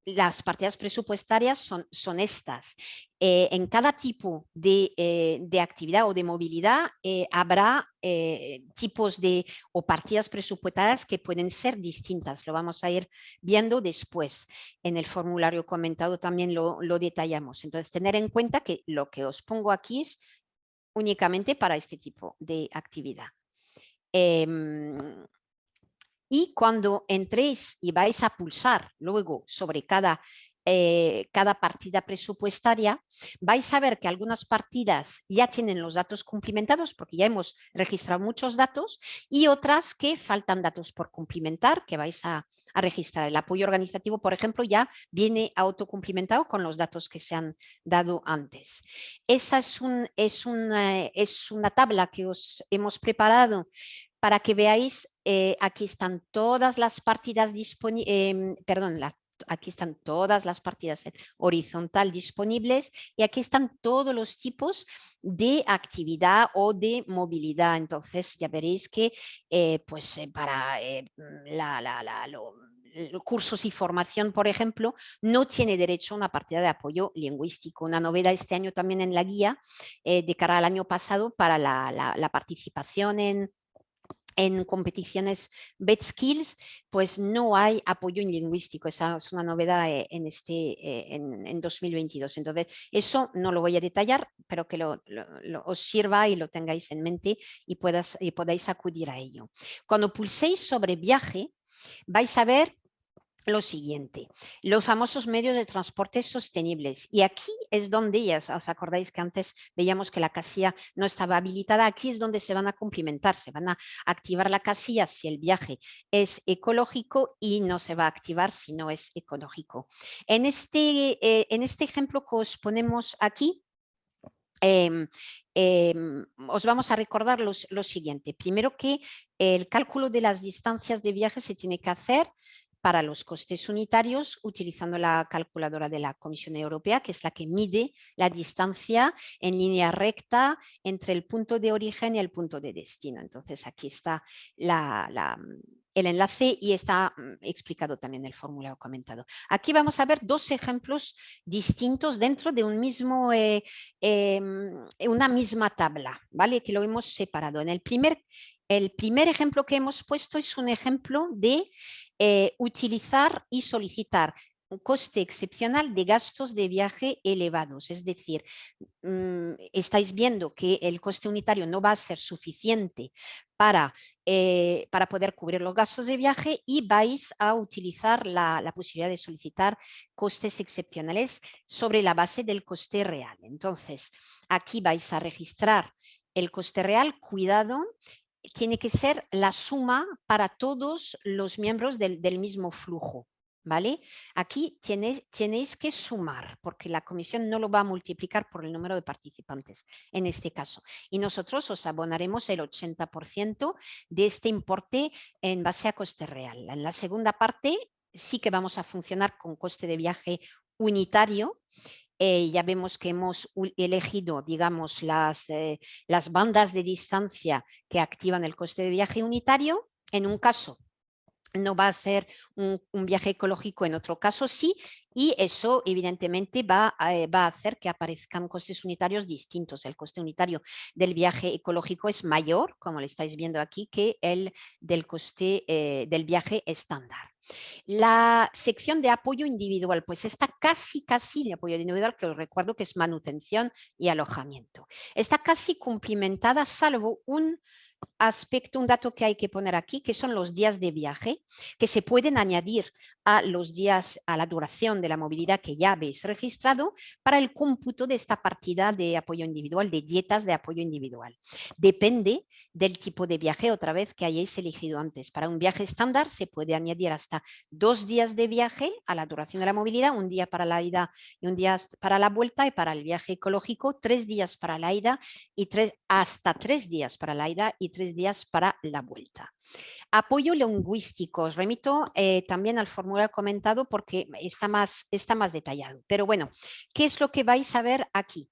las partidas presupuestarias son estas. En cada tipo de actividad o de movilidad habrá tipos o partidas presupuestarias que pueden ser distintas. Lo vamos a ir viendo después. En el formulario comentado también lo detallamos. Entonces, tener en cuenta que lo que os pongo aquí es únicamente para este tipo de actividad. Y cuando entréis y vais a pulsar luego sobre cada partida presupuestaria, vais a ver que algunas partidas ya tienen los datos cumplimentados porque ya hemos registrado muchos datos, y otras que faltan datos por cumplimentar, que vais a registrar. El apoyo organizativo, por ejemplo, ya viene autocumplimentado con los datos que se han dado antes. Esa es una tabla que os hemos preparado para que veáis, aquí están todas las partidas disponibles, aquí están todas las partidas horizontal disponibles, y aquí están todos los tipos de actividad o de movilidad. Entonces ya veréis que para cursos y formación, por ejemplo, no tiene derecho a una partida de apoyo lingüístico. Una novedad este año también en la guía, de cara al año pasado, para la participación en competiciones BETskills, pues no hay apoyo en lingüístico. Esa es una novedad en 2022. Entonces, eso no lo voy a detallar, pero que os sirva y lo tengáis en mente y podáis acudir a ello. Cuando pulséis sobre viaje, vais a ver lo siguiente, los famosos medios de transporte sostenibles. Y aquí es donde, ya os acordáis que antes veíamos que la casilla no estaba habilitada, aquí es donde se van a complementar, se van a activar la casilla si el viaje es ecológico y no se va a activar si no es ecológico. En este ejemplo que os ponemos aquí, os vamos a recordar lo siguiente. Primero, que el cálculo de las distancias de viaje se tiene que hacer para los costes unitarios utilizando la calculadora de la Comisión Europea, que es la que mide la distancia en línea recta entre el punto de origen y el punto de destino. Entonces aquí está el enlace y está explicado también el formulario comentado. Aquí vamos a ver dos ejemplos distintos dentro de una misma tabla, ¿vale? Que lo hemos separado. En el primer El primer ejemplo que hemos puesto es un ejemplo de utilizar y solicitar un coste excepcional de gastos de viaje elevados. Es decir, estáis viendo que el coste unitario no va a ser suficiente para poder cubrir los gastos de viaje y vais a utilizar la posibilidad de solicitar costes excepcionales sobre la base del coste real. Entonces, aquí vais a registrar el coste real. Cuidado, tiene que ser la suma para todos los miembros del mismo flujo. ¿Vale? Aquí tenéis que sumar, porque la comisión no lo va a multiplicar por el número de participantes en este caso. Y nosotros os abonaremos el 80% de este importe en base a coste real. En la segunda parte sí que vamos a funcionar con coste de viaje unitario. Ya vemos que hemos elegido, digamos, las bandas de distancia que activan el coste de viaje unitario. En un caso no va a ser un viaje ecológico, en otro caso sí, y eso evidentemente va a hacer que aparezcan costes unitarios distintos. El coste unitario del viaje ecológico es mayor, como le estáis viendo aquí, que el del coste del viaje estándar. La sección de apoyo individual, pues está casi de apoyo individual, que os recuerdo que es manutención y alojamiento. Está casi cumplimentada, salvo un aspecto, un dato que hay que poner aquí, que son los días de viaje, que se pueden añadir a los días, a la duración de la movilidad que ya habéis registrado para el cómputo de esta partida de apoyo individual, de dietas de apoyo individual. Depende del tipo de viaje, otra vez, que hayáis elegido antes. Para un viaje estándar se puede añadir hasta 2 días de viaje a la duración de la movilidad, un día para la ida y un día para la vuelta, y para el viaje ecológico 3 días para la ida y hasta 3 días para la ida y 3 días para la vuelta. Apoyo lingüístico, os remito también al formulario comentado porque está más detallado. Pero bueno, ¿qué es lo que vais a ver aquí?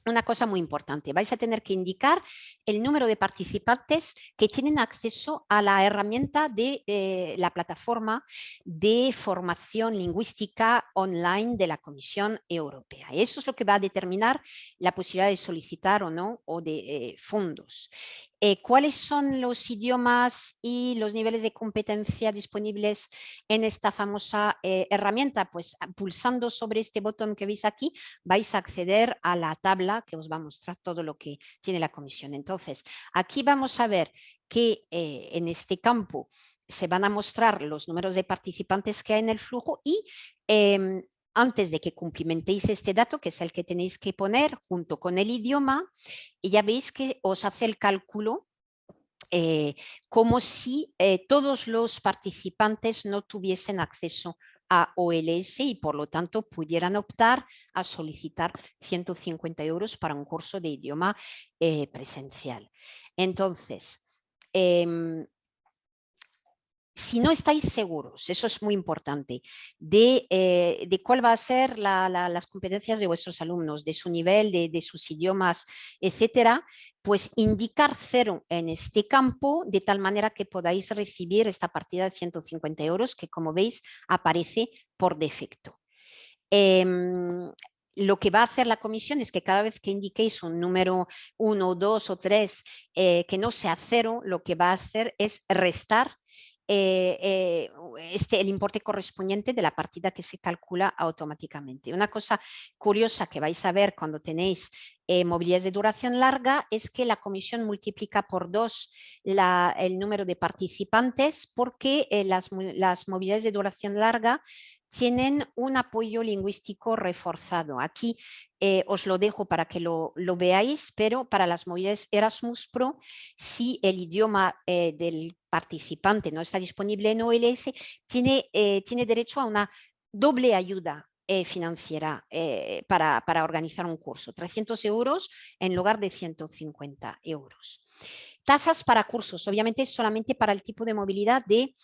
Una cosa muy importante, vais a tener que indicar el número de participantes que tienen acceso a la herramienta de la plataforma de formación lingüística online de la Comisión Europea. Eso es lo que va a determinar la posibilidad de solicitar o no o de fondos. ¿Cuáles son los idiomas y los niveles de competencia disponibles en esta famosa herramienta? Pues pulsando sobre este botón que veis aquí vais a acceder a la tabla que os va a mostrar todo lo que tiene la comisión. Entonces, aquí vamos a ver que en este campo se van a mostrar los números de participantes que hay en el flujo y antes de que cumplimentéis este dato, que es el que tenéis que poner junto con el idioma, y ya veis que os hace el cálculo como si todos los participantes no tuviesen acceso a OLS y por lo tanto pudieran optar a solicitar 150 euros para un curso de idioma presencial. Entonces, si no estáis seguros, eso es muy importante, de cuál va a ser las competencias de vuestros alumnos, de su nivel, de sus idiomas, etcétera, pues indicar 0 en este campo de tal manera que podáis recibir esta partida de 150 euros que, como veis, aparece por defecto. Lo que va a hacer la comisión es que cada vez que indiquéis un número 1, 2 o 3 que no sea 0, lo que va a hacer es restar el importe correspondiente de la partida que se calcula automáticamente. Una cosa curiosa que vais a ver cuando tenéis movilidades de duración larga es que la comisión multiplica por 2 el número de participantes porque las movilidades de duración larga tienen un apoyo lingüístico reforzado. Aquí os lo dejo para que lo veáis, pero para las movilidades Erasmus Pro, si el idioma del participante no está disponible en OLS, tiene derecho a una doble ayuda financiera para organizar un curso, 300 euros en lugar de 150 euros. Tasas para cursos, obviamente solamente para el tipo de movilidad de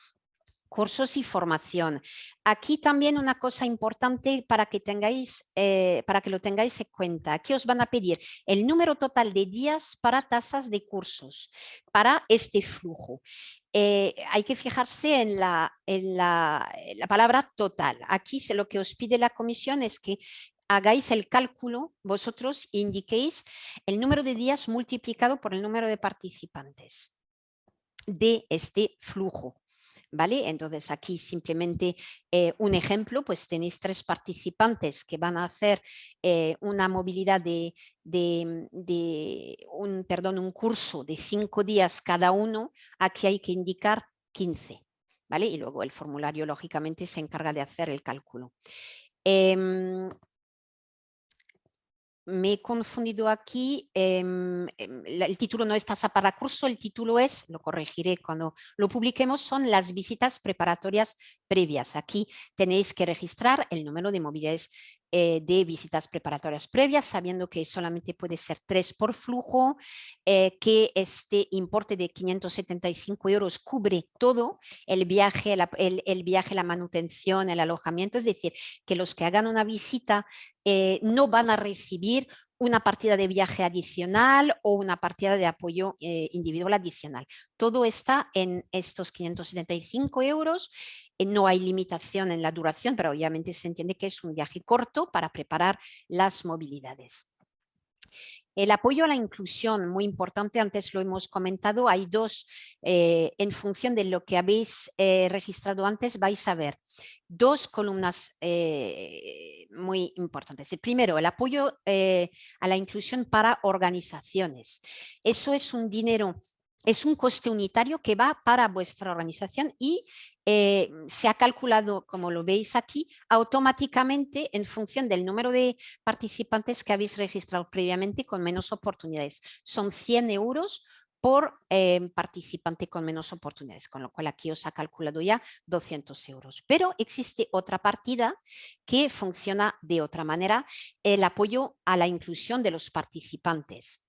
cursos y formación. Aquí también una cosa importante para que lo tengáis en cuenta. Aquí os van a pedir el número total de días para tasas de cursos para este flujo. Hay que fijarse en la palabra total. Aquí lo que os pide la comisión es que hagáis el cálculo, vosotros indiquéis el número de días multiplicado por el número de participantes. de este flujo. ¿Vale? Entonces aquí simplemente un ejemplo, pues tenéis 3 participantes que van a hacer una movilidad un curso de 5 días cada uno. Aquí hay que indicar 15, ¿vale? Y luego el formulario lógicamente se encarga de hacer el cálculo. Me he confundido aquí, el título no es tasa para curso, el título es, lo corregiré cuando lo publiquemos, son las visitas preparatorias previas. Aquí tenéis que registrar el número de movilidades de visitas preparatorias previas, sabiendo que solamente puede ser 3 por flujo, que este importe de 575 euros cubre todo, el viaje, la manutención, el alojamiento, es decir, que los que hagan una visita no van a recibir una partida de viaje adicional o una partida de apoyo individual adicional. Todo está en estos 575 euros. No hay limitación en la duración, pero obviamente se entiende que es un viaje corto para preparar las movilidades. El apoyo a la inclusión, muy importante, antes lo hemos comentado, hay 2, en función de lo que habéis registrado antes, vais a ver 2 columnas muy importantes. El primero, el apoyo a la inclusión para organizaciones. Eso es un dinero, es un coste unitario que va para vuestra organización y se ha calculado, como lo veis aquí, automáticamente en función del número de participantes que habéis registrado previamente con menos oportunidades. Son 100 euros por participante con menos oportunidades, con lo cual aquí os ha calculado ya 200 euros. Pero existe otra partida que funciona de otra manera, el apoyo a la inclusión de los participantes.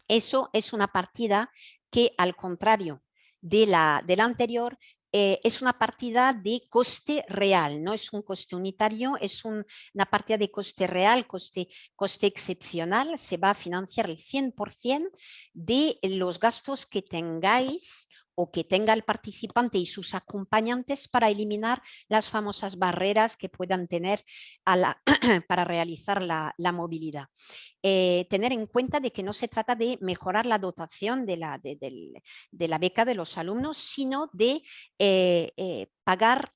Eso es una partida que, al contrario de la anterior, es una partida de coste real, no es un coste unitario, es una partida de coste real, coste excepcional. Se va a financiar el 100% de los gastos que tengáis o que tenga el participante y sus acompañantes para eliminar las famosas barreras que puedan tener para realizar la movilidad. Tener en cuenta de que no se trata de mejorar la dotación de la beca de los alumnos, sino de pagar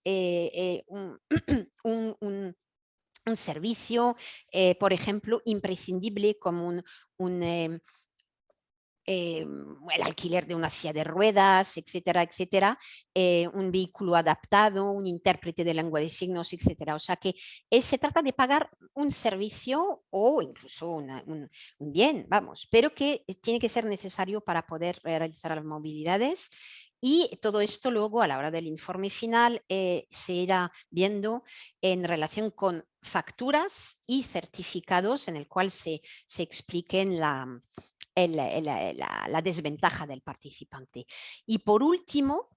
un servicio, por ejemplo, imprescindible como el alquiler de una silla de ruedas, etcétera, etcétera, un vehículo adaptado, un intérprete de lengua de signos, etcétera. O sea que se trata de pagar un servicio o incluso un bien, vamos, pero que tiene que ser necesario para poder realizar las movilidades. Y todo esto luego, a la hora del informe final, se irá viendo en relación con facturas y certificados en el cual se expliquen la desventaja del participante. Y por último,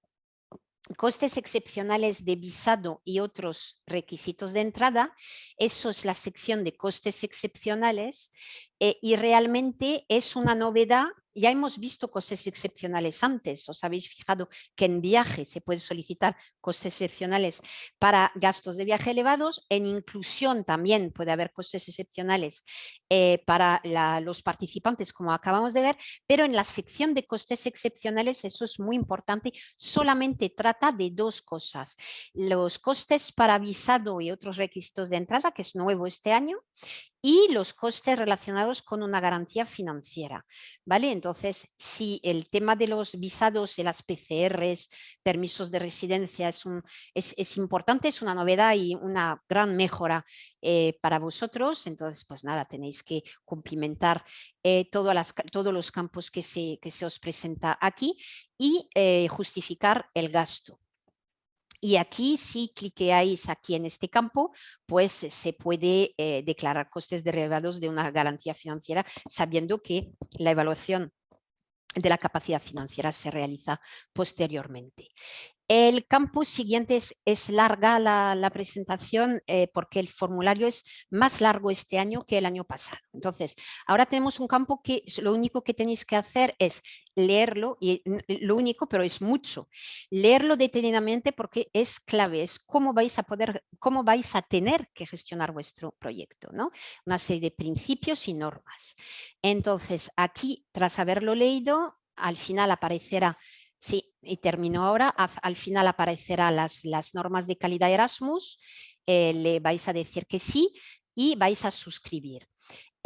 costes excepcionales de visado y otros requisitos de entrada. Eso es la sección de costes excepcionales y realmente es una novedad. Ya hemos visto costes excepcionales antes. Os habéis fijado que en viaje se puede solicitar costes excepcionales para gastos de viaje elevados. En inclusión también puede haber costes excepcionales para los participantes, como acabamos de ver, pero en la sección de costes excepcionales, eso es muy importante, solamente trata de 2 cosas. Los costes para visado y otros requisitos de entrada, que es nuevo este año, y los costes relacionados con una garantía financiera, ¿vale? Entonces, si el tema de los visados y las PCRs, permisos de residencia es importante, es una novedad y una gran mejora para vosotros, entonces, pues nada, tenéis que cumplimentar todos los campos que se os presenta aquí y justificar el gasto. Y aquí, si cliqueáis aquí en este campo, pues se puede declarar costes derivados de una garantía financiera, sabiendo que la evaluación de la capacidad financiera se realiza posteriormente. El campo siguiente es larga la presentación porque el formulario es más largo este año que el año pasado. Entonces, ahora tenemos un campo que lo único que tenéis que hacer es leerlo, y lo único, pero es mucho, leerlo detenidamente porque es clave, es cómo vais a tener que gestionar vuestro proyecto, ¿no? Una serie de principios y normas. Entonces, aquí, tras haberlo leído, al final aparecerá Sí, y termino ahora. Al final aparecerán las normas de calidad Erasmus, le vais a decir que sí y vais a suscribir.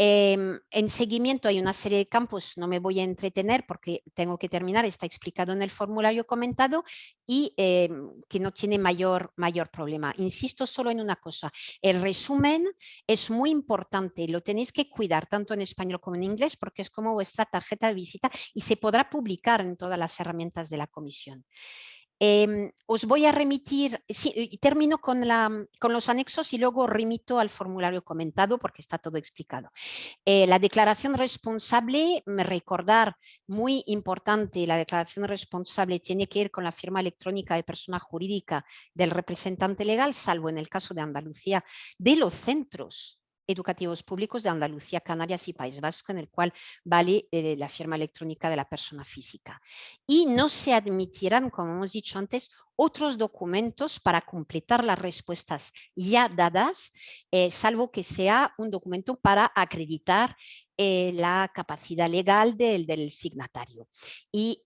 En seguimiento hay una serie de campos, no me voy a entretener porque tengo que terminar, está explicado en el formulario comentado y que no tiene mayor problema. Insisto solo en una cosa, el resumen es muy importante, lo tenéis que cuidar tanto en español como en inglés porque es como vuestra tarjeta de visita y se podrá publicar en todas las herramientas de la comisión. Os voy a remitir, sí, termino con los anexos y luego remito al formulario comentado porque está todo explicado. La declaración responsable, recordar, muy importante, la declaración responsable tiene que ir con la firma electrónica de persona jurídica del representante legal, salvo en el caso de Andalucía, de los centros educativos públicos de Andalucía, Canarias y País Vasco, en el cual vale la firma electrónica de la persona física. Y no se admitirán, como hemos dicho antes, otros documentos para completar las respuestas ya dadas, salvo que sea un documento para acreditar la capacidad legal del signatario. Y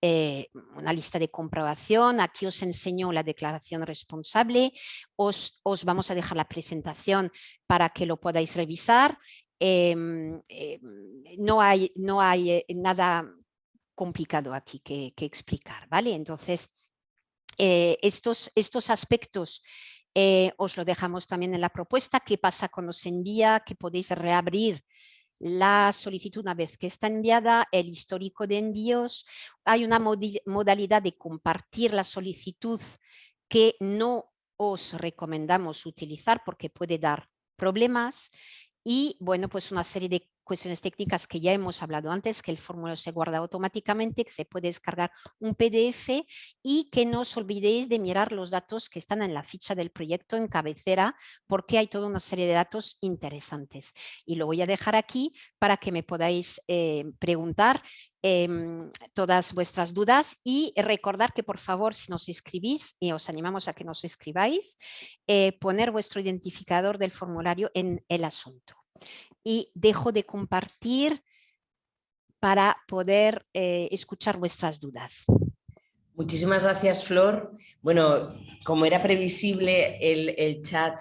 una lista de comprobación, aquí os enseño la declaración responsable, os vamos a dejar la presentación para que lo podáis revisar. No hay nada complicado aquí que explicar, ¿vale? Entonces, estos aspectos os lo dejamos también en la propuesta. ¿Qué pasa cuando se envía? Que podéis reabrir la solicitud una vez que está enviada, el histórico de envíos. Hay una modalidad de compartir la solicitud que no os recomendamos utilizar porque puede dar problemas. Y bueno, pues una serie de cuestiones técnicas que ya hemos hablado antes, que el formulario se guarda automáticamente, que se puede descargar un PDF y que no os olvidéis de mirar los datos que están en la ficha del proyecto en cabecera, porque hay toda una serie de datos interesantes. Y lo voy a dejar aquí para que me podáis preguntar todas vuestras dudas y recordar que por favor si nos escribís, y os animamos a que nos escribáis, poner vuestro identificador del formulario en el asunto. Y dejo de compartir para poder escuchar vuestras dudas. Muchísimas gracias, Flor. Bueno, como era previsible, el chat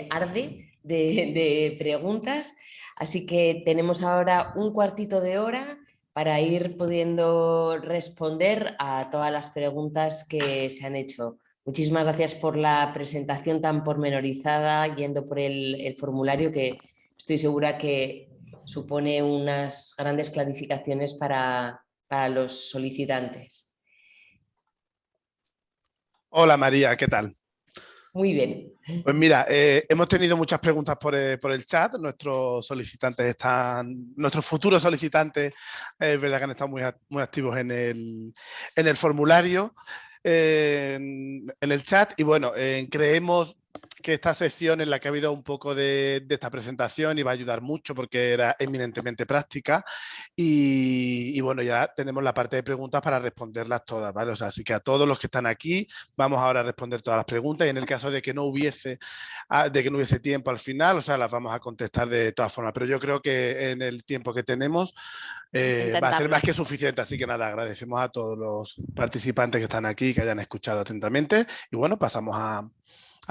arde de preguntas, así que tenemos ahora un cuartito de hora para ir pudiendo responder a todas las preguntas que se han hecho. Muchísimas gracias por la presentación tan pormenorizada, yendo por el formulario, que estoy segura que supone unas grandes clarificaciones para los solicitantes. Hola María, ¿qué tal? Muy bien. Pues mira, hemos tenido muchas preguntas por el chat. Nuestros futuros solicitantes, es verdad que han estado muy activos en el formulario, en el chat. Y bueno, creemos que esta sección en la que ha habido un poco de esta presentación iba a ayudar mucho porque era eminentemente práctica y bueno, ya tenemos la parte de preguntas para responderlas todas, ¿vale? O sea, así que a todos los que están aquí vamos ahora a responder todas las preguntas y en el caso de que no hubiese tiempo al final, o sea, las vamos a contestar de todas formas, pero yo creo que en el tiempo que tenemos va a ser más que suficiente, así que nada, agradecemos a todos los participantes que están aquí, que hayan escuchado atentamente y bueno, pasamos a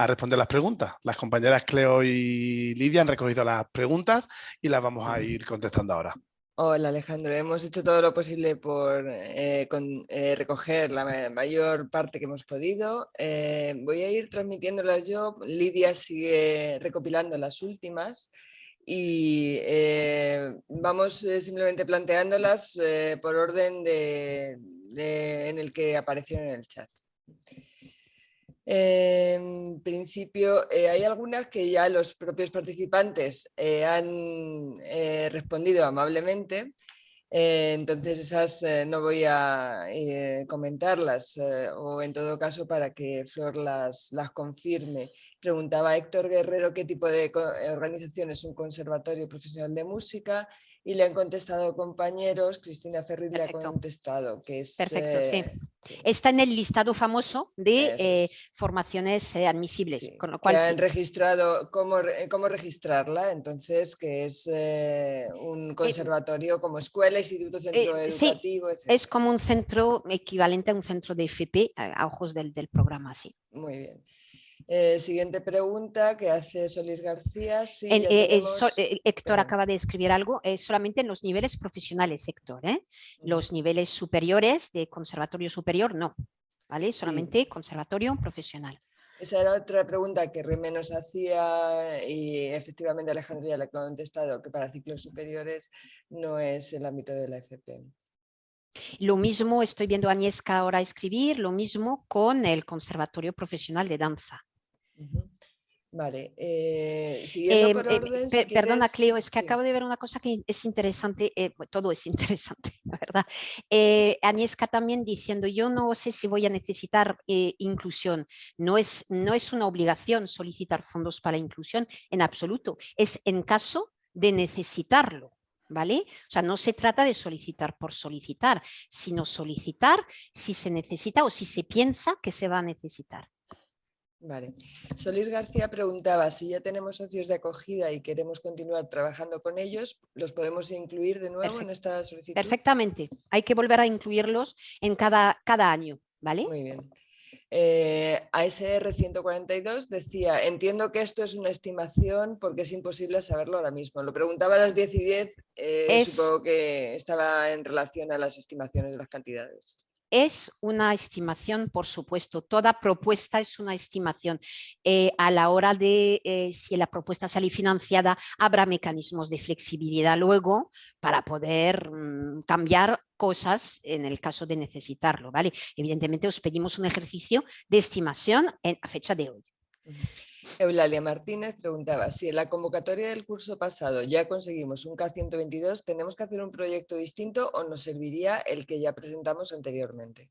responder las preguntas. Las compañeras Cleo y Lidia han recogido las preguntas y las vamos a ir contestando ahora. Hola Alejandro, hemos hecho todo lo posible por recoger la mayor parte que hemos podido. Voy a ir transmitiéndolas yo, Lidia sigue recopilando las últimas y vamos simplemente planteándolas por orden en el que aparecieron en el chat. En principio, hay algunas que ya los propios participantes han respondido amablemente, entonces esas no voy a comentarlas o en todo caso para que Flor las confirme. Preguntaba Héctor Guerrero qué tipo de organización es un conservatorio profesional de música y le han contestado compañeros. Cristina Ferriz le ha contestado que es... Perfecto, sí. Está en el listado famoso de Eso es. formaciones admisibles, Sí, con lo cual que han sí. registrado cómo registrarla, entonces que es un conservatorio como escuela, instituto, centro Sí, educativo, etc. es como un centro equivalente a un centro de FP a ojos del programa, sí. Muy bien. Siguiente pregunta que hace Solís García. Sí, ya tenemos... Héctor acaba de escribir algo, solamente en los niveles profesionales, Héctor, los niveles superiores de conservatorio superior no, ¿vale? Solamente Sí. conservatorio profesional. Esa era otra pregunta que Remé nos hacía y efectivamente Alejandro ya le ha contestado que para ciclos superiores no es el ámbito de la FP. Lo mismo estoy viendo a Agnieszka ahora escribir, lo mismo con el Conservatorio Profesional de Danza. Vale, siguiendo por orden, si perdona, quieres... Cleo, es que Sí. acabo de ver una cosa que es interesante, todo es interesante, la verdad. Agnieszka también diciendo, yo no sé si voy a necesitar inclusión, no es una obligación solicitar fondos para inclusión en absoluto, es en caso de necesitarlo. ¿Vale? O sea, no se trata de solicitar por solicitar, sino solicitar si se necesita o si se piensa que se va a necesitar. Vale. Solís García preguntaba si ya tenemos socios de acogida y queremos continuar trabajando con ellos, ¿los podemos incluir de nuevo en esta solicitud? Perfectamente. Hay que volver a incluirlos en cada año, ¿vale? Muy bien. ASR 142 decía, entiendo que esto es una estimación porque es imposible saberlo ahora mismo. Lo preguntaba a las 10:10, supongo que estaba en relación a las estimaciones de las cantidades. Es una estimación, por supuesto, toda propuesta es una estimación. A la hora de si la propuesta sale financiada, habrá mecanismos de flexibilidad luego para poder cambiar cosas en el caso de necesitarlo, ¿vale? Evidentemente os pedimos un ejercicio de estimación a fecha de hoy. Eulalia Martínez preguntaba, si en la convocatoria del curso pasado ya conseguimos un K122, ¿tenemos que hacer un proyecto distinto o nos serviría el que ya presentamos anteriormente?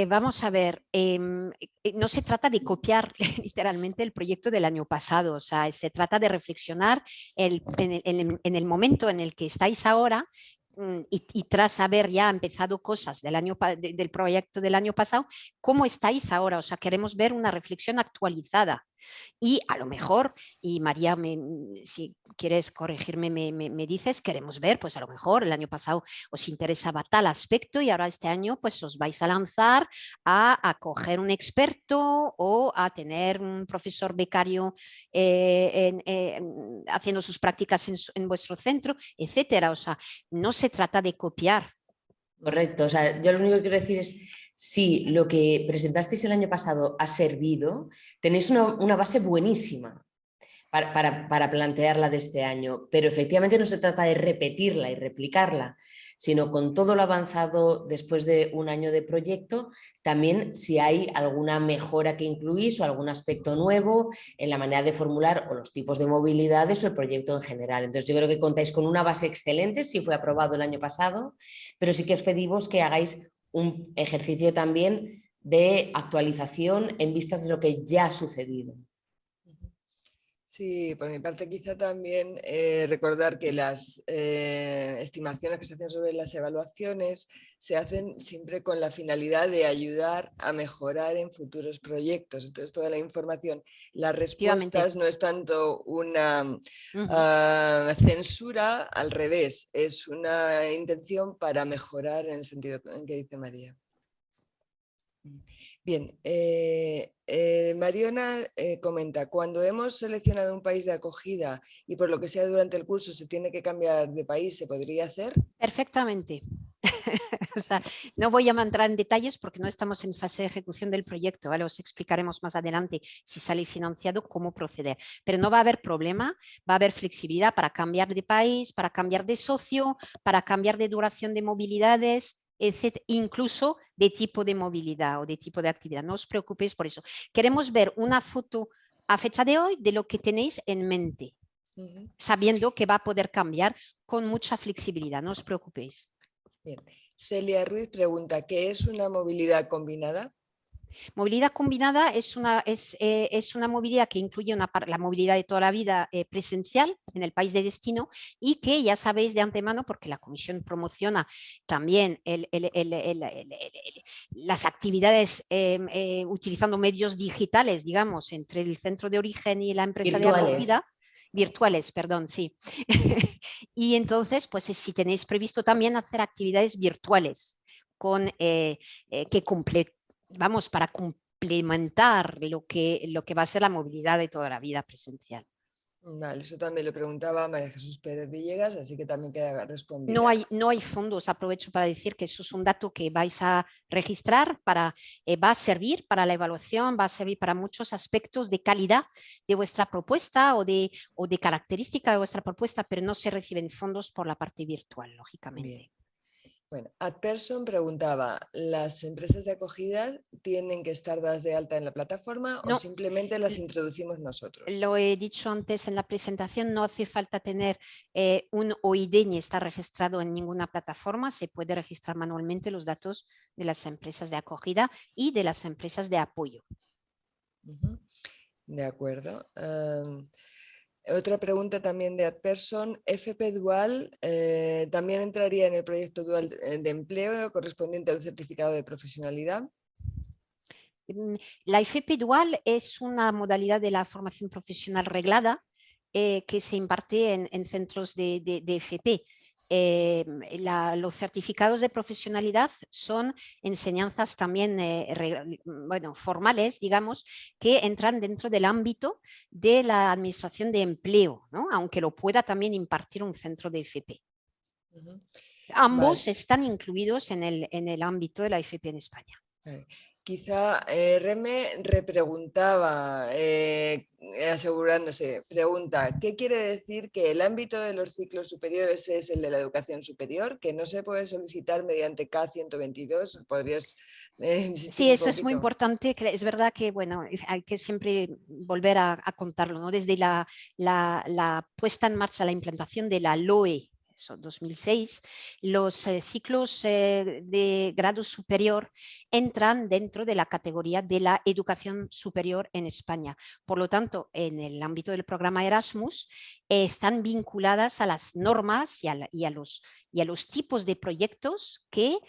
Vamos a ver, no se trata de copiar literalmente el proyecto del año pasado, o sea, se trata de reflexionar en el momento en el que estáis ahora y tras haber ya empezado cosas del proyecto del año pasado, ¿cómo estáis ahora? O sea, queremos ver una reflexión actualizada. Y a lo mejor, y María, si quieres corregirme, me dices, queremos ver, pues a lo mejor el año pasado os interesaba tal aspecto y ahora este año pues os vais a lanzar a coger un experto o a tener un profesor becario haciendo sus prácticas en vuestro centro, etcétera. O sea, no se trata de copiar. Correcto, o sea, yo lo único que quiero decir es, si lo que presentasteis el año pasado ha servido, tenéis una base buenísima para plantearla de este año, pero efectivamente no se trata de repetirla y replicarla, sino con todo lo avanzado después de un año de proyecto, también si hay alguna mejora que incluís o algún aspecto nuevo en la manera de formular o los tipos de movilidades o el proyecto en general. Entonces yo creo que contáis con una base excelente, si fue aprobado el año pasado, pero sí que os pedimos que hagáis un ejercicio también de actualización en vistas de lo que ya ha sucedido. Sí, por mi parte quizá también recordar que las estimaciones que se hacen sobre las evaluaciones se hacen siempre con la finalidad de ayudar a mejorar en futuros proyectos. Entonces toda la información, las respuestas no es tanto una censura, al revés, es una intención para mejorar en el sentido en que dice María. Bien, Mariona comenta, cuando hemos seleccionado un país de acogida y por lo que sea durante el curso se tiene que cambiar de país, ¿se podría hacer? Perfectamente. O sea, no voy a entrar en detalles porque no estamos en fase de ejecución del proyecto, ¿vale? Os explicaremos más adelante si sale financiado cómo proceder, pero no va a haber problema, va a haber flexibilidad para cambiar de país, para cambiar de socio, para cambiar de duración de movilidades, etc., incluso de tipo de movilidad o de tipo de actividad. No os preocupéis por eso. Queremos ver una foto a fecha de hoy de lo que tenéis en mente, sabiendo que va a poder cambiar con mucha flexibilidad, no os preocupéis. Bien. Celia Ruiz pregunta, ¿qué es una movilidad combinada? Movilidad combinada es una movilidad que incluye la movilidad de toda la vida presencial en el país de destino y que ya sabéis de antemano, porque la Comisión promociona también las actividades utilizando medios digitales, digamos, entre el centro de origen y la empresa de acogida, virtuales, perdón, sí. Y entonces, pues si tenéis previsto también hacer actividades virtuales con, vamos, para complementar lo que va a ser la movilidad de toda la vida presencial. Vale, eso también lo preguntaba María Jesús Pérez Villegas, así que también queda respondido. No hay fondos, aprovecho para decir que eso es un dato que vais a registrar, va a servir para la evaluación, va a servir para muchos aspectos de calidad de vuestra propuesta o de característica de vuestra propuesta, pero no se reciben fondos por la parte virtual, lógicamente. Bien. Bueno, Adperson preguntaba, ¿las empresas de acogida tienen que estar dadas de alta en la plataforma o simplemente las introducimos nosotros? Lo he dicho antes en la presentación, no hace falta tener un OID ni estar registrado en ninguna plataforma, se puede registrar manualmente los datos de las empresas de acogida y de las empresas de apoyo. De acuerdo. Otra pregunta también de Adperson, FP Dual también entraría en el proyecto dual de empleo correspondiente al certificado de profesionalidad. La FP Dual es una modalidad de la formación profesional reglada que se imparte en centros de FP. Los certificados de profesionalidad son enseñanzas también formales, digamos, que entran dentro del ámbito de la administración de empleo, ¿no? Aunque lo pueda también impartir un centro de FP. Ambos están incluidos en el ámbito de la FP en España. Quizá Reme repreguntaba, asegurándose, pregunta, ¿qué quiere decir que el ámbito de los ciclos superiores es el de la educación superior? Que no se puede solicitar mediante K122, ¿podrías sí, eso es muy importante, es verdad que bueno, hay que siempre volver a contarlo, ¿no? Desde la puesta en marcha, la implantación de la LOE, 2006, los ciclos de grado superior entran dentro de la categoría de la educación superior en España. Por lo tanto, en el ámbito del programa Erasmus, están vinculadas a las normas y a los tipos de proyectos que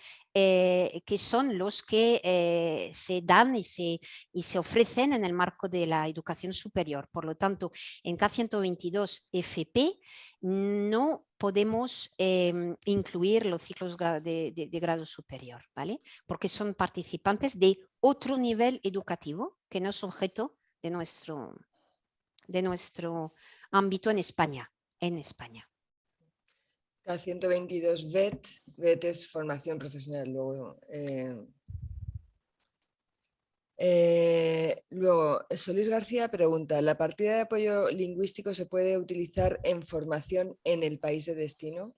son los que se dan y se ofrecen en el marco de la educación superior. Por lo tanto, en K122 FP no podemos incluir los ciclos de grado superior, ¿vale? Porque son participantes de otro nivel educativo que no es objeto de nuestro ámbito en España. K122 VET es formación profesional. Luego, Solís García pregunta, ¿la partida de apoyo lingüístico se puede utilizar en formación en el país de destino?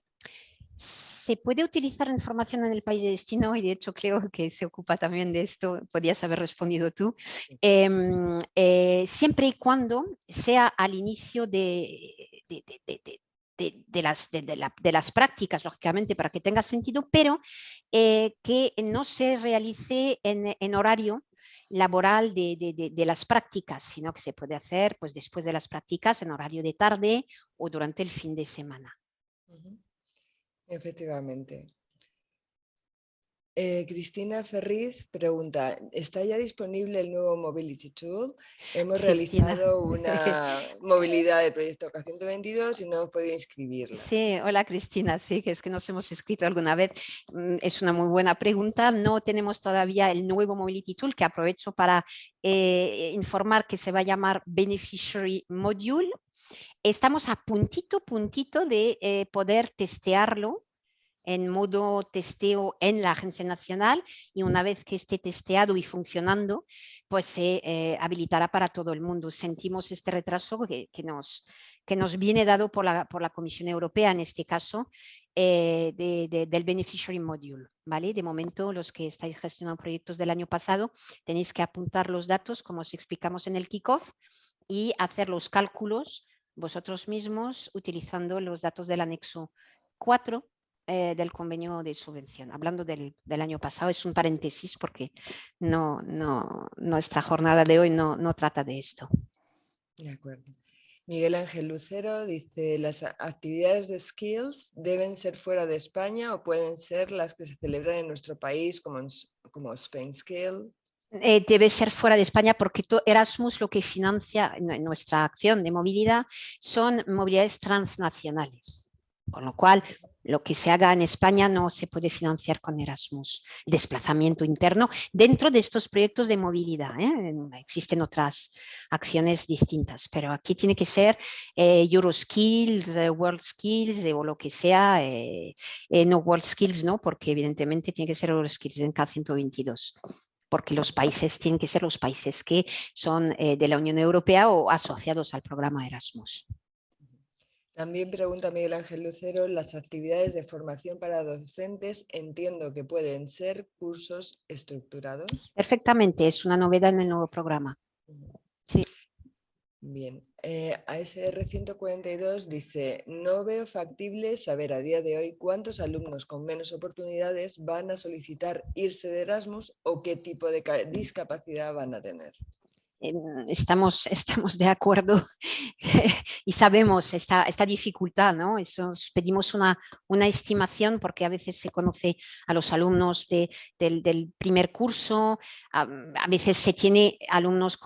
Se puede utilizar en formación en el país de destino y de hecho creo que se ocupa también de esto, podrías haber respondido tú, siempre y cuando sea al inicio de las prácticas, lógicamente, para que tenga sentido, pero que no se realice en horario laboral de las prácticas, sino que se puede hacer pues, después de las prácticas en horario de tarde o durante el fin de semana. Efectivamente. Cristina Ferriz pregunta, ¿está ya disponible el nuevo Mobility Tool? Hemos realizado una movilidad del proyecto K122 y no hemos podido inscribirla. Sí, hola Cristina, sí, que es que nos hemos escrito alguna vez. Es una muy buena pregunta. No tenemos todavía el nuevo Mobility Tool, que aprovecho para informar que se va a llamar Beneficiary Module. Estamos a puntito de poder testearlo en modo testeo en la Agencia Nacional y una vez que esté testeado y funcionando, pues se habilitará para todo el mundo. Sentimos este retraso que nos viene dado por la Comisión Europea, en este caso, del Beneficiary Module. ¿Vale? De momento, los que estáis gestionando proyectos del año pasado, tenéis que apuntar los datos, como os explicamos en el kickoff, y hacer los cálculos vosotros mismos utilizando los datos del anexo 4 del convenio de subvención. Hablando del año pasado, es un paréntesis porque nuestra jornada de hoy no trata de esto. De acuerdo. Miguel Ángel Lucero dice, ¿las actividades de Skills deben ser fuera de España o pueden ser las que se celebran en nuestro país como Spain Skill? Debe ser fuera de España porque Erasmus lo que financia nuestra acción de movilidad son movilidades transnacionales, con lo cual lo que se haga en España no se puede financiar con Erasmus, desplazamiento interno dentro de estos proyectos de movilidad. Existen otras acciones distintas, pero aquí tiene que ser Euroskills, World Skills o lo que sea, no World Skills no, porque evidentemente tiene que ser Euroskills en K122. Porque los países tienen que ser los países que son de la Unión Europea o asociados al programa Erasmus. También pregunta Miguel Ángel Lucero, las actividades de formación para docentes entiendo que pueden ser cursos estructurados. Perfectamente, es una novedad en el nuevo programa. Sí. Bien, ASR 142 dice, no veo factible saber a día de hoy cuántos alumnos con menos oportunidades van a solicitar irse de Erasmus o qué tipo de discapacidad van a tener. Estamos de acuerdo y sabemos esta dificultad, ¿no? Pedimos una estimación porque a veces se conoce a los alumnos del primer curso, a veces se tiene alumnos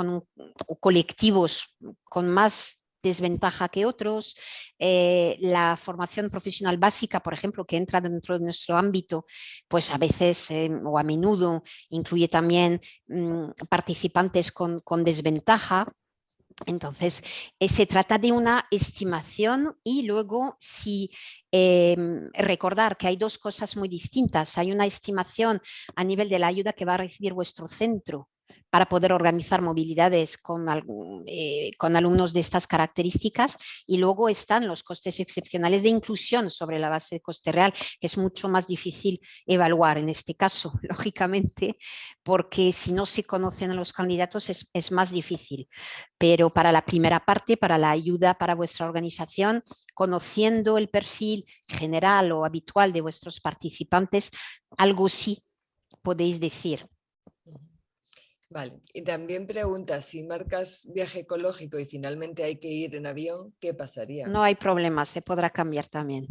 o colectivos con más desventaja que otros. La formación profesional básica, por ejemplo, que entra dentro de nuestro ámbito, pues a veces o a menudo incluye también participantes con desventaja. Entonces, se trata de una estimación y luego recordar que hay dos cosas muy distintas. Hay una estimación a nivel de la ayuda que va a recibir vuestro centro para poder organizar movilidades con alumnos de estas características, y luego están los costes excepcionales de inclusión sobre la base de coste real, que es mucho más difícil evaluar en este caso, lógicamente, porque si no se conocen a los candidatos es más difícil. Pero para la primera parte, para la ayuda para vuestra organización, conociendo el perfil general o habitual de vuestros participantes, algo sí podéis decir. Vale, y también pregunta, si marcas viaje ecológico y finalmente hay que ir en avión, ¿qué pasaría? No hay problema, se podrá cambiar también.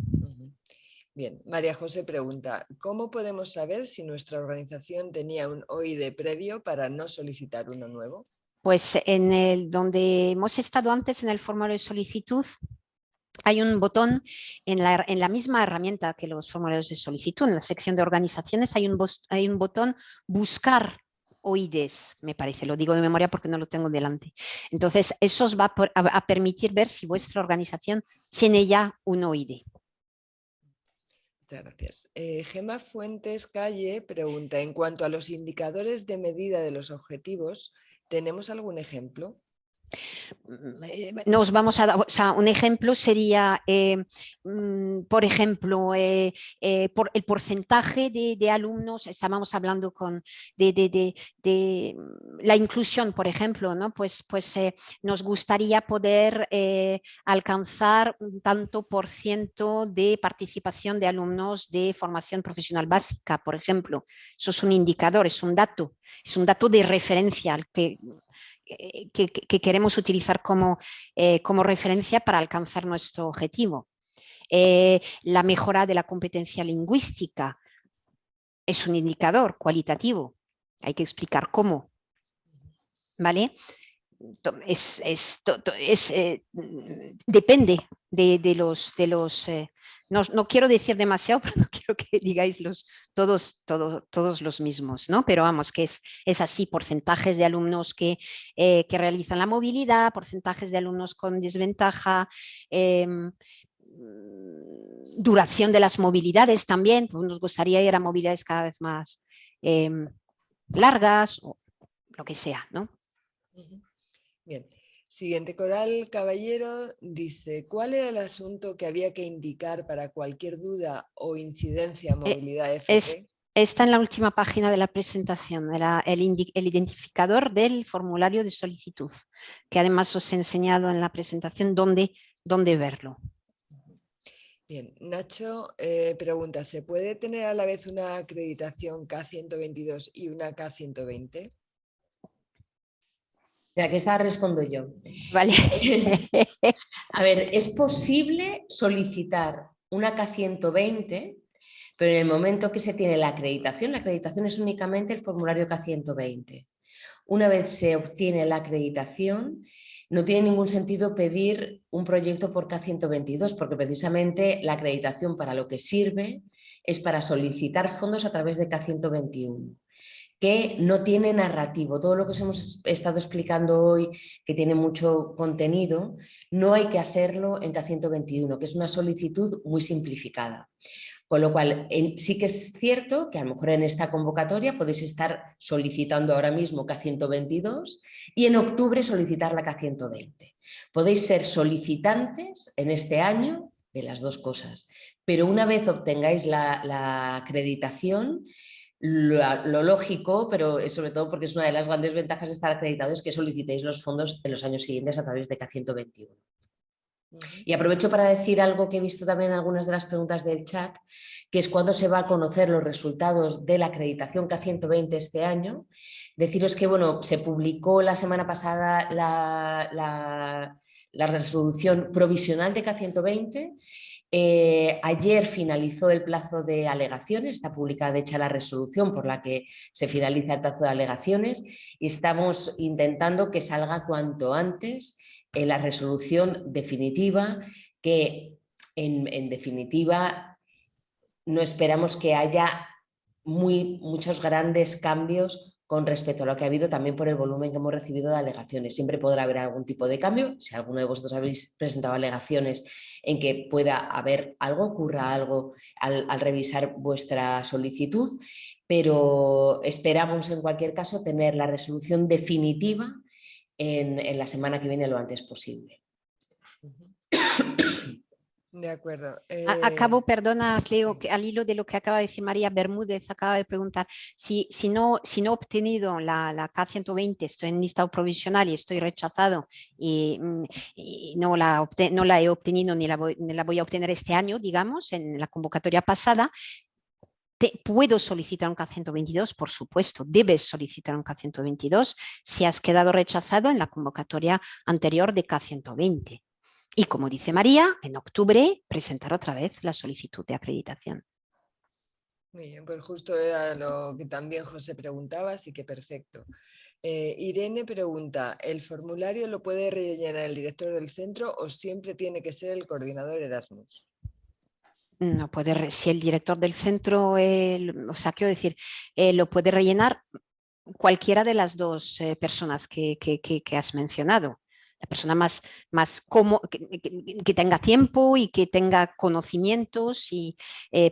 Bien, María José pregunta, ¿cómo podemos saber si nuestra organización tenía un OID previo para no solicitar uno nuevo? Pues donde hemos estado antes, en el formulario de solicitud, hay un botón en la misma herramienta que los formularios de solicitud, en la sección de organizaciones hay un botón buscar OIDs, me parece, lo digo de memoria porque no lo tengo delante. Entonces, eso os va a permitir ver si vuestra organización tiene ya un OID. Muchas gracias. Gema Fuentes Calle pregunta, en cuanto a los indicadores de medida de los objetivos, ¿tenemos algún ejemplo? Nos vamos a dar, o sea, un ejemplo sería, por ejemplo, por el porcentaje de alumnos, estábamos hablando de la inclusión, por ejemplo, ¿no? Pues nos gustaría poder alcanzar un tanto por ciento de participación de alumnos de formación profesional básica, por ejemplo. Eso es un indicador, es un dato de referencia al que queremos utilizar como referencia para alcanzar nuestro objetivo. La mejora de la competencia lingüística es un indicador cualitativo. Hay que explicar cómo. ¿Vale? Depende de los no quiero decir demasiado, pero no quiero que digáis todos los mismos, ¿no? Pero vamos, que es así, porcentajes de alumnos que realizan la movilidad, porcentajes de alumnos con desventaja, duración de las movilidades también, pues nos gustaría ir a movilidades cada vez más largas o lo que sea, ¿no? Bien. Siguiente, Coral Caballero dice, ¿cuál era el asunto que había que indicar para cualquier duda o incidencia movilidad FP? Está en la última página de la presentación, era el identificador del formulario de solicitud, que además os he enseñado en la presentación dónde verlo. Bien, Nacho pregunta, ¿se puede tener a la vez una acreditación K122 y una K120? sea, que esta respondo yo. Vale. A ver, es posible solicitar una K120, pero en el momento que se tiene la acreditación es únicamente el formulario K120. Una vez se obtiene la acreditación, no tiene ningún sentido pedir un proyecto por K122, porque precisamente la acreditación para lo que sirve es para solicitar fondos a través de K121, que no tiene narrativo. Todo lo que os hemos estado explicando hoy, que tiene mucho contenido, no hay que hacerlo en K121, que es una solicitud muy simplificada. Con lo cual, sí que es cierto que a lo mejor en esta convocatoria podéis estar solicitando ahora mismo K122 y en octubre solicitar la K120. Podéis ser solicitantes en este año de las dos cosas, pero una vez obtengáis la acreditación, lo lógico, pero sobre todo porque es una de las grandes ventajas de estar acreditado, es que solicitéis los fondos en los años siguientes a través de K121. Y aprovecho para decir algo que he visto también en algunas de las preguntas del chat, que es cuando se va a conocer los resultados de la acreditación K120 este año. Deciros que bueno, se publicó la semana pasada la resolución provisional de K120. Ayer finalizó el plazo de alegaciones, está publicada de hecha la resolución por la que se finaliza el plazo de alegaciones y estamos intentando que salga cuanto antes la resolución definitiva, que en definitiva no esperamos que haya muchos grandes cambios con respecto a lo que ha habido, también por el volumen que hemos recibido de alegaciones. Siempre podrá haber algún tipo de cambio, si alguno de vosotros habéis presentado alegaciones en que pueda haber algo, ocurra algo al revisar vuestra solicitud, pero esperamos en cualquier caso tener la resolución definitiva en la semana que viene lo antes posible. De acuerdo. Acabo, perdona, Cleo, sí. que al hilo de lo que acaba de decir María Bermúdez, acaba de preguntar si no he obtenido la K120, estoy en listado provisional y estoy rechazado y no la he obtenido ni la voy a obtener este año, digamos, en la convocatoria pasada. ¿Puedo solicitar un K122? Por supuesto, debes solicitar un K122 si has quedado rechazado en la convocatoria anterior de K120. Y como dice María, en octubre presentar otra vez la solicitud de acreditación. Muy bien, pues justo era lo que también José preguntaba, así que perfecto. Irene pregunta, ¿el formulario lo puede rellenar el director del centro o siempre tiene que ser el coordinador Erasmus? No puede, si el director del centro, o sea, quiero decir, lo puede rellenar cualquiera de las dos personas que has mencionado. La persona más que tenga tiempo y que tenga conocimientos y,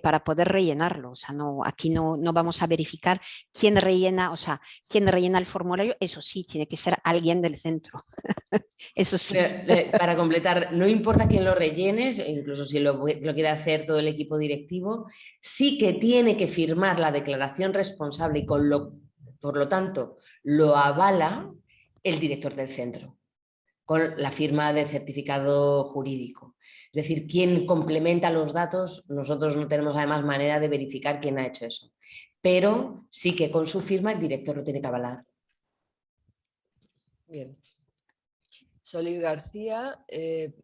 para poder rellenarlo. O sea, aquí no vamos a verificar quién rellena, o sea, quién rellena el formulario. Eso sí, tiene que ser alguien del centro. Eso sí. Para completar, no importa quién lo rellenes, incluso si lo quiere hacer todo el equipo directivo, sí que tiene que firmar la declaración responsable y por lo tanto lo avala el director del centro, con la firma de certificado jurídico. Es decir, quien complementa los datos, nosotros no tenemos además manera de verificar quién ha hecho eso, pero sí que con su firma el director lo tiene que avalar. Bien. Solís García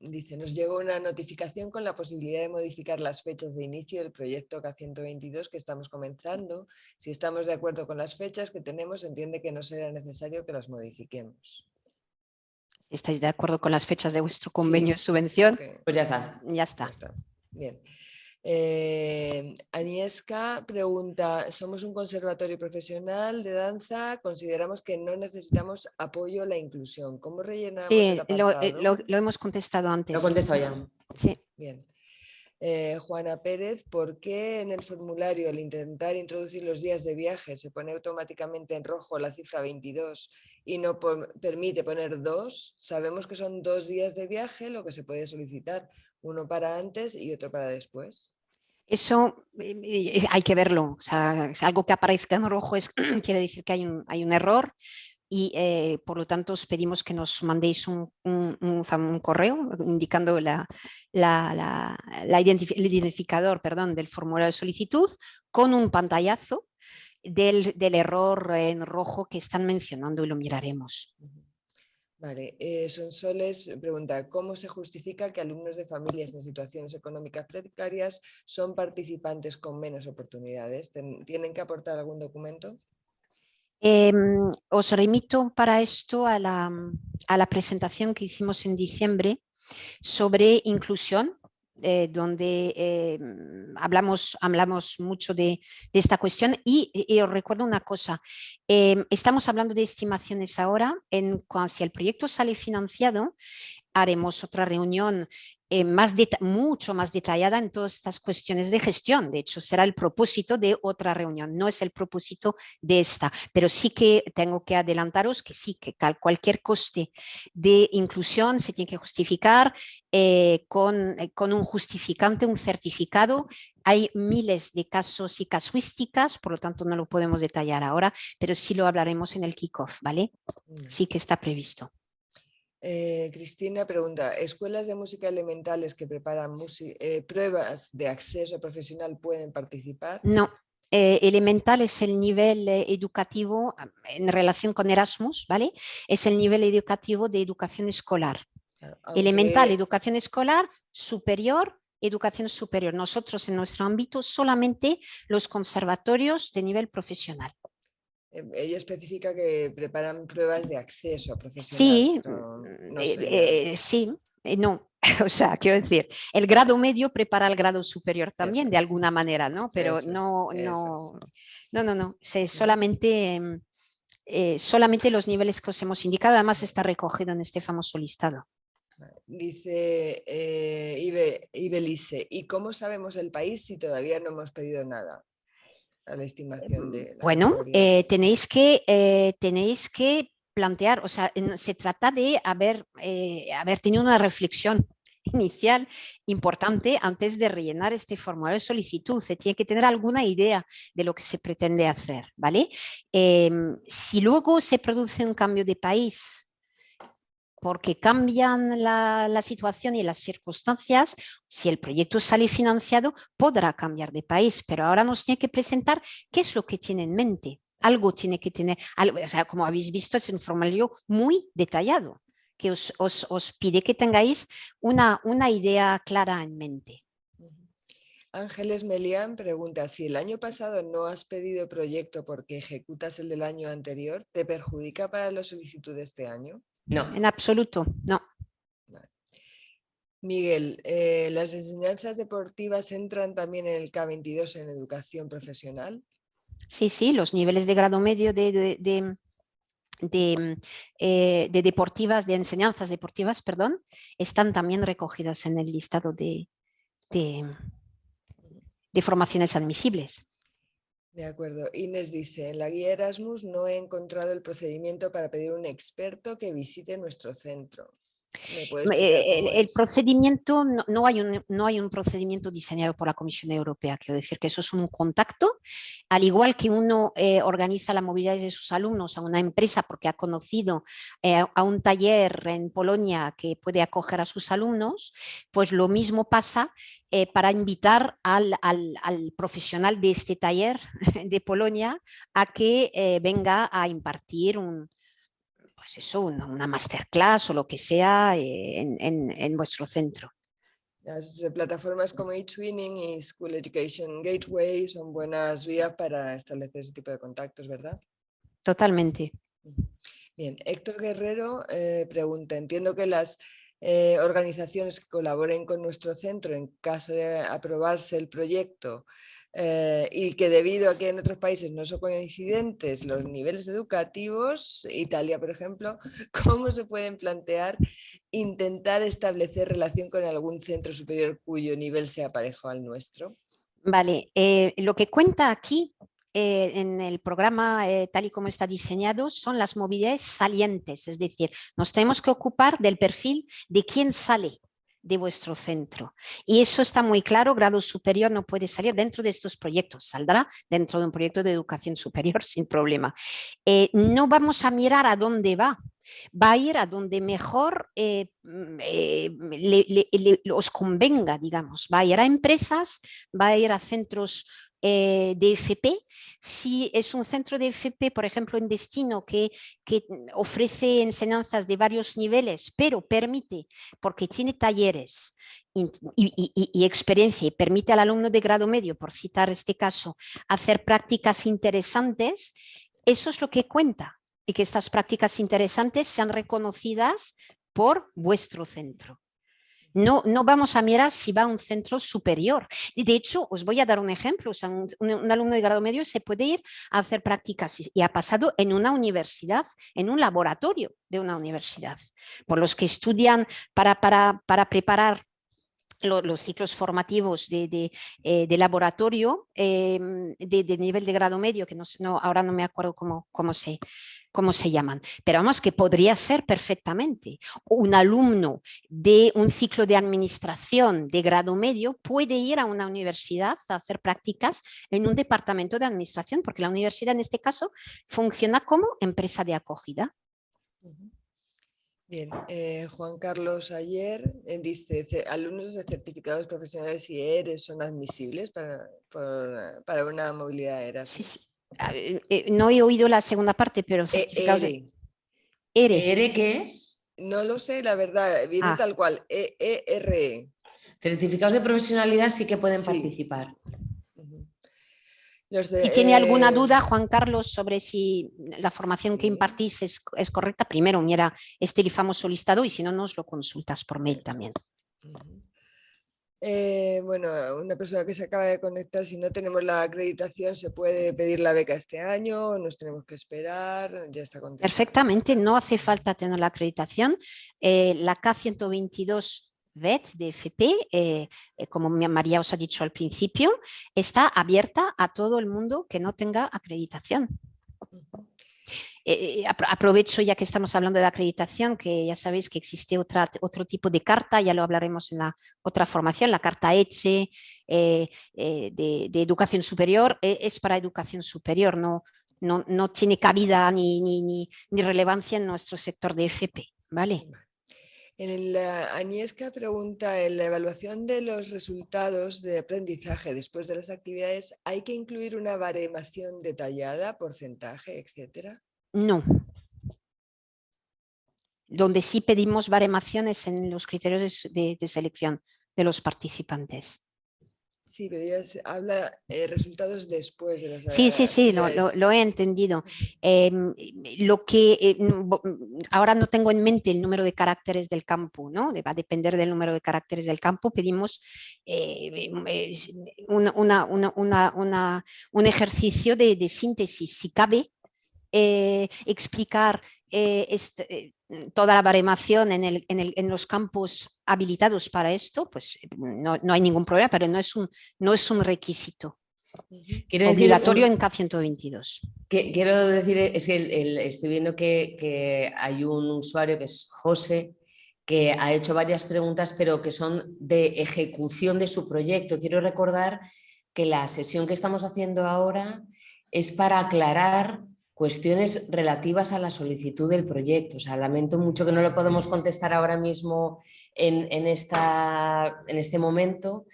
dice, nos llegó una notificación con la posibilidad de modificar las fechas de inicio del proyecto K122 que estamos comenzando. Si estamos de acuerdo con las fechas que tenemos, entiende que no será necesario que las modifiquemos. Si estáis de acuerdo con las fechas de vuestro convenio de subvención, pues ya está. Ya está. Bien. Agnieszka pregunta, somos un conservatorio profesional de danza, consideramos que no necesitamos apoyo a la inclusión. ¿Cómo rellenamos el apartado? Lo hemos contestado antes. Lo he contestado ya. Sí. Bien. Juana Pérez, ¿por qué en el formulario al intentar introducir los días de viaje se pone automáticamente en rojo la cifra 22 y no permite poner 2? Sabemos que son 2 días de viaje lo que se puede solicitar, uno para antes y otro para después. Eso hay que verlo, o sea, algo que aparezca en rojo quiere decir que hay un error y por lo tanto os pedimos que nos mandéis un correo indicando el identificador del formulario de solicitud con un pantallazo del error en rojo que están mencionando y lo miraremos. Vale, Sonsoles pregunta, ¿cómo se justifica que alumnos de familias en situaciones económicas precarias son participantes con menos oportunidades? ¿Tienen que aportar algún documento? Os remito para esto a la presentación que hicimos en diciembre sobre inclusión, donde hablamos mucho de esta cuestión y os recuerdo una cosa, estamos hablando de estimaciones ahora, si el proyecto sale financiado, haremos otra reunión mucho más detallada en todas estas cuestiones de gestión. De hecho, será el propósito de otra reunión, no es el propósito de esta. Pero sí que tengo que adelantaros que sí, que cualquier coste de inclusión se tiene que justificar con un justificante, un certificado. Hay miles de casos y casuísticas, por lo tanto no lo podemos detallar ahora, pero sí lo hablaremos en el kickoff, ¿vale? Sí que está previsto. Cristina pregunta, ¿escuelas de música elementales que preparan pruebas de acceso profesional pueden participar? No, elemental es el nivel educativo en relación con Erasmus, ¿vale? Es el nivel educativo de educación escolar. Claro, Elemental, educación escolar, superior, educación superior. Nosotros en nuestro ámbito solamente los conservatorios de nivel profesional. Ella especifica que preparan pruebas de acceso profesional. Sí, No sería... sí, no. O sea, quiero decir, el grado medio prepara el grado superior también, de alguna manera, ¿no? Pero no. Solamente los niveles que os hemos indicado, además está recogido en este famoso listado. Dice Ibelice, ¿y cómo sabemos el país si todavía no hemos pedido nada? A la estimación de la bueno, tenéis que plantear, o sea, se trata de haber tenido una reflexión inicial importante antes de rellenar este formulario de solicitud. Se tiene que tener alguna idea de lo que se pretende hacer, ¿vale? Si luego se produce un cambio de país porque cambian la situación y las circunstancias, si el proyecto sale financiado, podrá cambiar de país, pero ahora nos tiene que presentar qué es lo que tiene en mente. Algo tiene que tener, o sea, como habéis visto, es un formulario muy detallado que os pide que tengáis una idea clara en mente. Ángeles Melián pregunta, si el año pasado no has pedido proyecto porque ejecutas el del año anterior, ¿te perjudica para la solicitud de este año? No. En absoluto, no. Vale. Miguel, ¿las enseñanzas deportivas entran también en el K22 en educación profesional? Sí, los niveles de grado medio de deportivas, de enseñanzas deportivas, perdón, están también recogidas en el listado de formaciones admisibles. De acuerdo. Inés dice, en la guía Erasmus no he encontrado el procedimiento para pedir un experto que visite nuestro centro. ¿Me puede explicar cómo El es? procedimiento, no hay un procedimiento diseñado por la Comisión Europea, quiero decir que eso es un contacto, al igual que uno organiza la movilidad de sus alumnos a una empresa porque ha conocido a un taller en Polonia que puede acoger a sus alumnos, pues lo mismo pasa para invitar al profesional de este taller de Polonia a que venga a impartir una masterclass o lo que sea en vuestro centro. Las plataformas como eTwinning y School Education Gateway son buenas vías para establecer ese tipo de contactos, ¿verdad? Totalmente. Bien, Héctor Guerrero pregunta, entiendo que las organizaciones que colaboren con nuestro centro en caso de aprobarse el proyecto y que debido a que en otros países no son coincidentes los niveles educativos, Italia por ejemplo, ¿cómo se pueden plantear intentar establecer relación con algún centro superior cuyo nivel sea parejo al nuestro? Vale, lo que cuenta aquí en el programa tal y como está diseñado son las movilidades salientes, es decir, nos tenemos que ocupar del perfil de quién sale de vuestro centro. Y eso está muy claro, grado superior no puede salir dentro de estos proyectos, saldrá dentro de un proyecto de educación superior sin problema. No vamos a mirar a dónde va a ir a donde mejor os convenga, digamos, va a ir a empresas, va a ir a centros de FP. Si es un centro de FP, por ejemplo, en destino, que ofrece enseñanzas de varios niveles, pero permite, porque tiene talleres y experiencia, y permite al alumno de grado medio, por citar este caso, hacer prácticas interesantes, eso es lo que cuenta, y que estas prácticas interesantes sean reconocidas por vuestro centro. No vamos a mirar si va a un centro superior. Y de hecho, os voy a dar un ejemplo. O sea, un alumno de grado medio se puede ir a hacer prácticas y ha pasado en una universidad, en un laboratorio de una universidad. Por los que estudian para preparar los ciclos formativos de laboratorio de nivel de grado medio, que ahora no me acuerdo cómo se llaman, pero vamos, que podría ser perfectamente. Un alumno de un ciclo de administración de grado medio puede ir a una universidad a hacer prácticas en un departamento de administración, porque la universidad en este caso funciona como empresa de acogida. Bien, Juan Carlos Ayer dice, alumnos de certificados profesionales y ERES son admisibles para una movilidad Erasmus. Sí. No he oído la segunda parte, pero certificados de ERE. ¿ERE qué es? No lo sé, la verdad, viene tal cual, ERE. Certificados de profesionalidad sí que pueden Sí. participar. Si tiene alguna duda, Juan Carlos, sobre si la formación que impartís es correcta, primero mira este famoso listado y si no, nos lo consultas por mail también. Bueno, una persona que se acaba de conectar, si no tenemos la acreditación, ¿se puede pedir la beca este año? ¿Nos tenemos que esperar? Ya está contestado. Perfectamente, no hace falta tener la acreditación. La K122 VET de FP, como María os ha dicho al principio, está abierta a todo el mundo que no tenga acreditación. Aprovecho, ya que estamos hablando de acreditación, que ya sabéis que existe otro tipo de carta, ya lo hablaremos en la otra formación, la carta ECHE de educación superior, es para educación superior, no tiene cabida ni relevancia en nuestro sector de FP, ¿vale? En la Agnieszka pregunta, en la evaluación de los resultados de aprendizaje después de las actividades, ¿hay que incluir una baremación detallada, porcentaje, etcétera? No. Donde sí pedimos baremaciones en los criterios de selección de los participantes. Sí, pero ya se habla resultados después de las Sí, lo he entendido. Ahora no tengo en mente el número de caracteres del campo, ¿no? Va a depender del número de caracteres del campo. Pedimos un ejercicio de síntesis, si cabe, explicar toda la baremación en los campos habilitados para esto, pues no hay ningún problema, pero no es un requisito obligatorio en K122. Quiero decir, es que estoy viendo que hay un usuario que es José, que ha hecho varias preguntas, pero que son de ejecución de su proyecto. Quiero recordar que la sesión que estamos haciendo ahora es para aclarar cuestiones relativas a la solicitud del proyecto. O sea, lamento mucho que no lo podemos contestar ahora mismo en este momento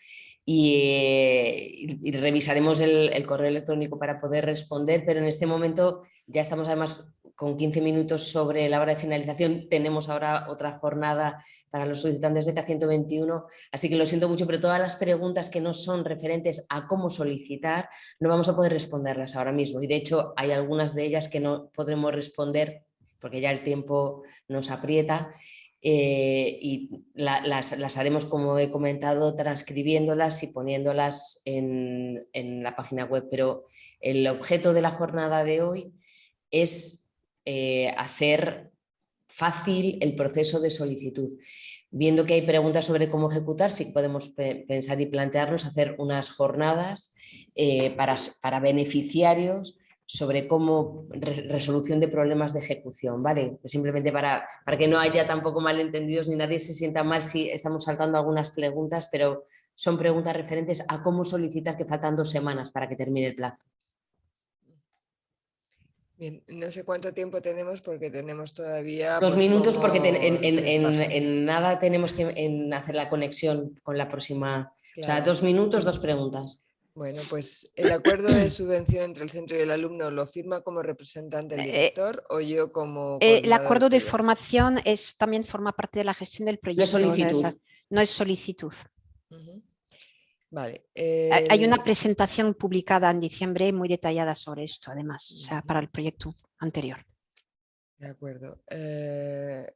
y revisaremos el correo electrónico para poder responder, pero en este momento ya estamos además con 15 minutos sobre la hora de finalización. Tenemos ahora otra jornada para los solicitantes de K121, así que lo siento mucho, pero todas las preguntas que no son referentes a cómo solicitar no vamos a poder responderlas ahora mismo, y de hecho hay algunas de ellas que no podremos responder porque ya el tiempo nos aprieta, y las haremos, como he comentado, transcribiéndolas y poniéndolas en la página web, pero el objeto de la jornada de hoy es hacer fácil el proceso de solicitud. Viendo que hay preguntas sobre cómo ejecutar, sí que podemos pensar y plantearnos hacer unas jornadas para beneficiarios sobre cómo resolución de problemas de ejecución, ¿vale? Simplemente para que no haya tampoco malentendidos ni nadie se sienta mal si estamos saltando algunas preguntas, pero son preguntas referentes a cómo solicitar, que faltan 2 semanas para que termine el plazo. Bien, no sé cuánto tiempo tenemos porque tenemos todavía 2 minutos porque en nada tenemos que hacer la conexión con la próxima. Claro. O sea, 2 minutos, 2 preguntas. Bueno, pues el acuerdo de subvención entre el centro y el alumno lo firma como representante el director o yo como El coordinador del acuerdo de proyecto. formación también forma parte de la gestión del No es proyecto. solicitud. No es solicitud. Ujú. Vale. Hay una presentación publicada en diciembre muy detallada sobre esto, además, o sea, para el proyecto anterior. De acuerdo. El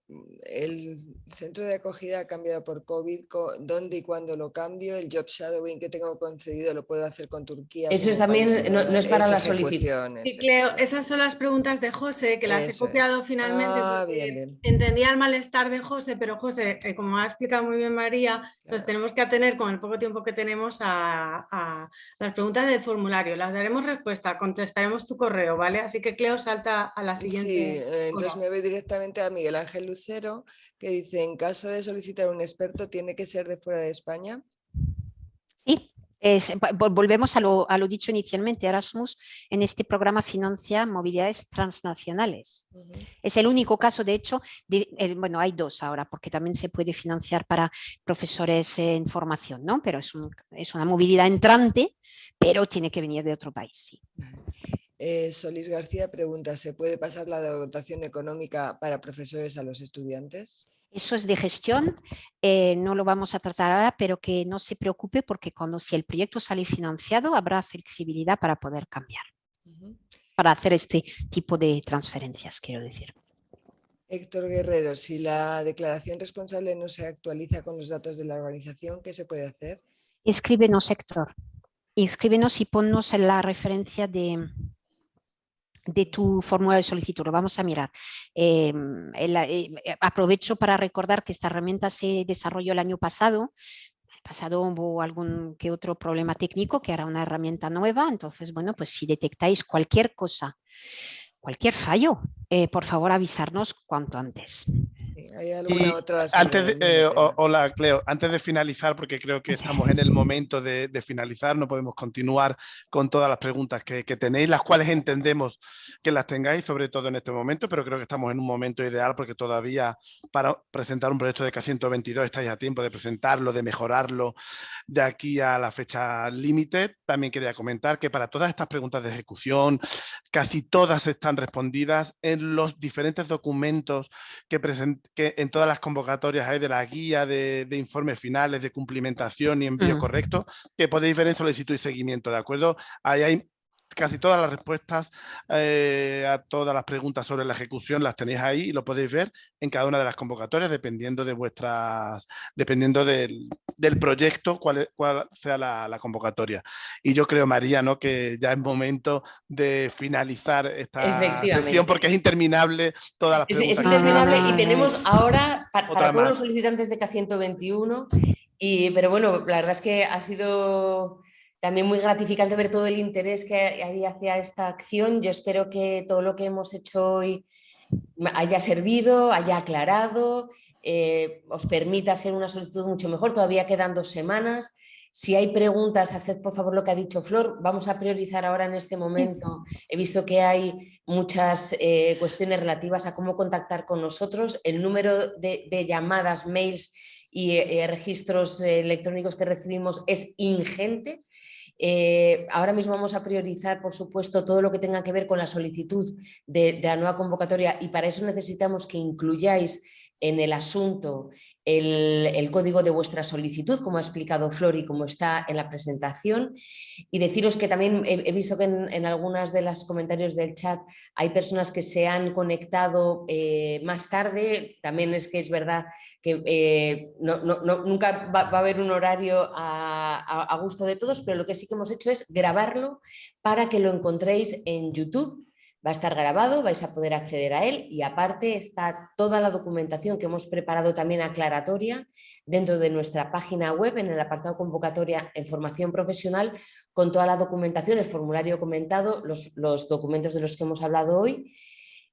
centro de acogida ha cambiado por COVID. ¿Dónde y cuándo lo cambio? El job shadowing que tengo concedido lo puedo hacer con Turquía. Eso es como país también, no es para la solicitud. Sí, Cleo, esas son las preguntas de José, que las he Eso copiado es. finalmente porque Bien, bien. entendía el malestar de José, pero José, como ha explicado muy bien María, pues Claro. tenemos que atener con el poco tiempo que tenemos a las preguntas del formulario. Las daremos respuesta, contestaremos tu correo, ¿vale? Así que Cleo salta a la Sí, siguiente. entonces me voy directamente a Miguel Ángel Lucero, que dice, en caso de solicitar un experto, ¿tiene que ser de fuera de España? Sí, volvemos a lo dicho inicialmente. Erasmus en este programa financia movilidades transnacionales. Es el único caso, de hecho, bueno, hay dos ahora, porque también se puede financiar para profesores en formación, ¿no? Pero es una movilidad entrante, pero tiene que venir de otro país, sí. Solís García pregunta, ¿se puede pasar la dotación económica para profesores a los estudiantes? Eso es de gestión, no lo vamos a tratar ahora, pero que no se preocupe porque si el proyecto sale financiado habrá flexibilidad para poder cambiar, para hacer este tipo de transferencias, quiero decir. Héctor Guerrero, si la declaración responsable no se actualiza con los datos de la organización, ¿qué se puede hacer? Escríbenos, Héctor, escríbenos y ponnos en la referencia de tu formulario de solicitud, lo vamos a mirar. Aprovecho para recordar que esta herramienta se desarrolló el año pasado. El pasado hubo algún que otro problema técnico, que era una herramienta nueva. Entonces, bueno, pues si detectáis cualquier cosa, cualquier fallo, por favor avisarnos cuanto antes. ¿Hay alguna otra Antes sobre hola, Cleo, antes de finalizar, porque creo que estamos en el momento de finalizar, no podemos continuar con todas las preguntas que tenéis, las cuales entendemos que las tengáis, sobre todo en este momento, pero creo que estamos en un momento ideal porque todavía para presentar un proyecto de K122 estáis a tiempo de presentarlo, de mejorarlo de aquí a la fecha límite. También quería comentar que para todas estas preguntas de ejecución, casi todas están respondidas en los diferentes documentos que en todas las convocatorias hay de la guía de informes finales, de cumplimentación y envío correcto, que podéis ver en solicitud y seguimiento, ¿de acuerdo? Ahí hay casi todas las respuestas a todas las preguntas sobre la ejecución, las tenéis ahí y lo podéis ver en cada una de las convocatorias, dependiendo de dependiendo del proyecto, cuál sea la convocatoria. Y yo creo, María, ¿no?, que ya es momento de finalizar esta sección porque es interminable todas las preguntas. Es interminable y tenemos es. ahora para todos más. los solicitantes de K121, pero bueno, la verdad es que ha sido también muy gratificante ver todo el interés que hay hacia esta acción. Yo espero que todo lo que hemos hecho hoy haya servido, haya aclarado, os permita hacer una solicitud mucho mejor. Todavía quedan 2 semanas. Si hay preguntas, haced por favor lo que ha dicho Flor. Vamos a priorizar ahora en este momento. He visto que hay muchas cuestiones relativas a cómo contactar con nosotros. El número de llamadas, mails y registros electrónicos que recibimos es ingente. Ahora mismo vamos a priorizar, por supuesto, todo lo que tenga que ver con la solicitud de la nueva convocatoria y para eso necesitamos que incluyáis en el asunto el código de vuestra solicitud, como ha explicado Flor y como está en la presentación. Y deciros que también he visto que en algunas de los comentarios del chat hay personas que se han conectado más tarde. También es que es verdad que nunca va a haber un horario a gusto de todos, pero lo que sí que hemos hecho es grabarlo para que lo encontréis en YouTube. Va a estar grabado, vais a poder acceder a él y aparte está toda la documentación que hemos preparado también aclaratoria dentro de nuestra página web en el apartado convocatoria en formación profesional con toda la documentación, el formulario comentado, los documentos de los que hemos hablado hoy.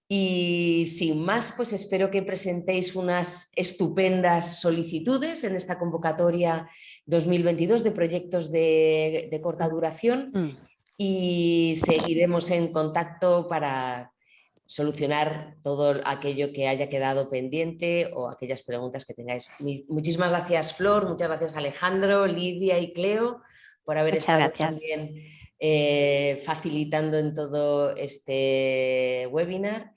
Y sin más, pues espero que presentéis unas estupendas solicitudes en esta convocatoria 2022 de proyectos de corta duración y seguiremos en contacto para solucionar todo aquello que haya quedado pendiente o aquellas preguntas que tengáis. Muchísimas gracias, Flor, muchas gracias, Alejandro, Lidia y Cleo, por haber Muchas estado gracias. también facilitando en todo este webinar.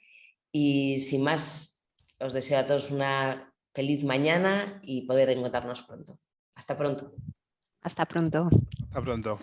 Y sin más, os deseo a todos una feliz mañana y poder encontrarnos pronto. Hasta pronto. Hasta pronto. Hasta pronto.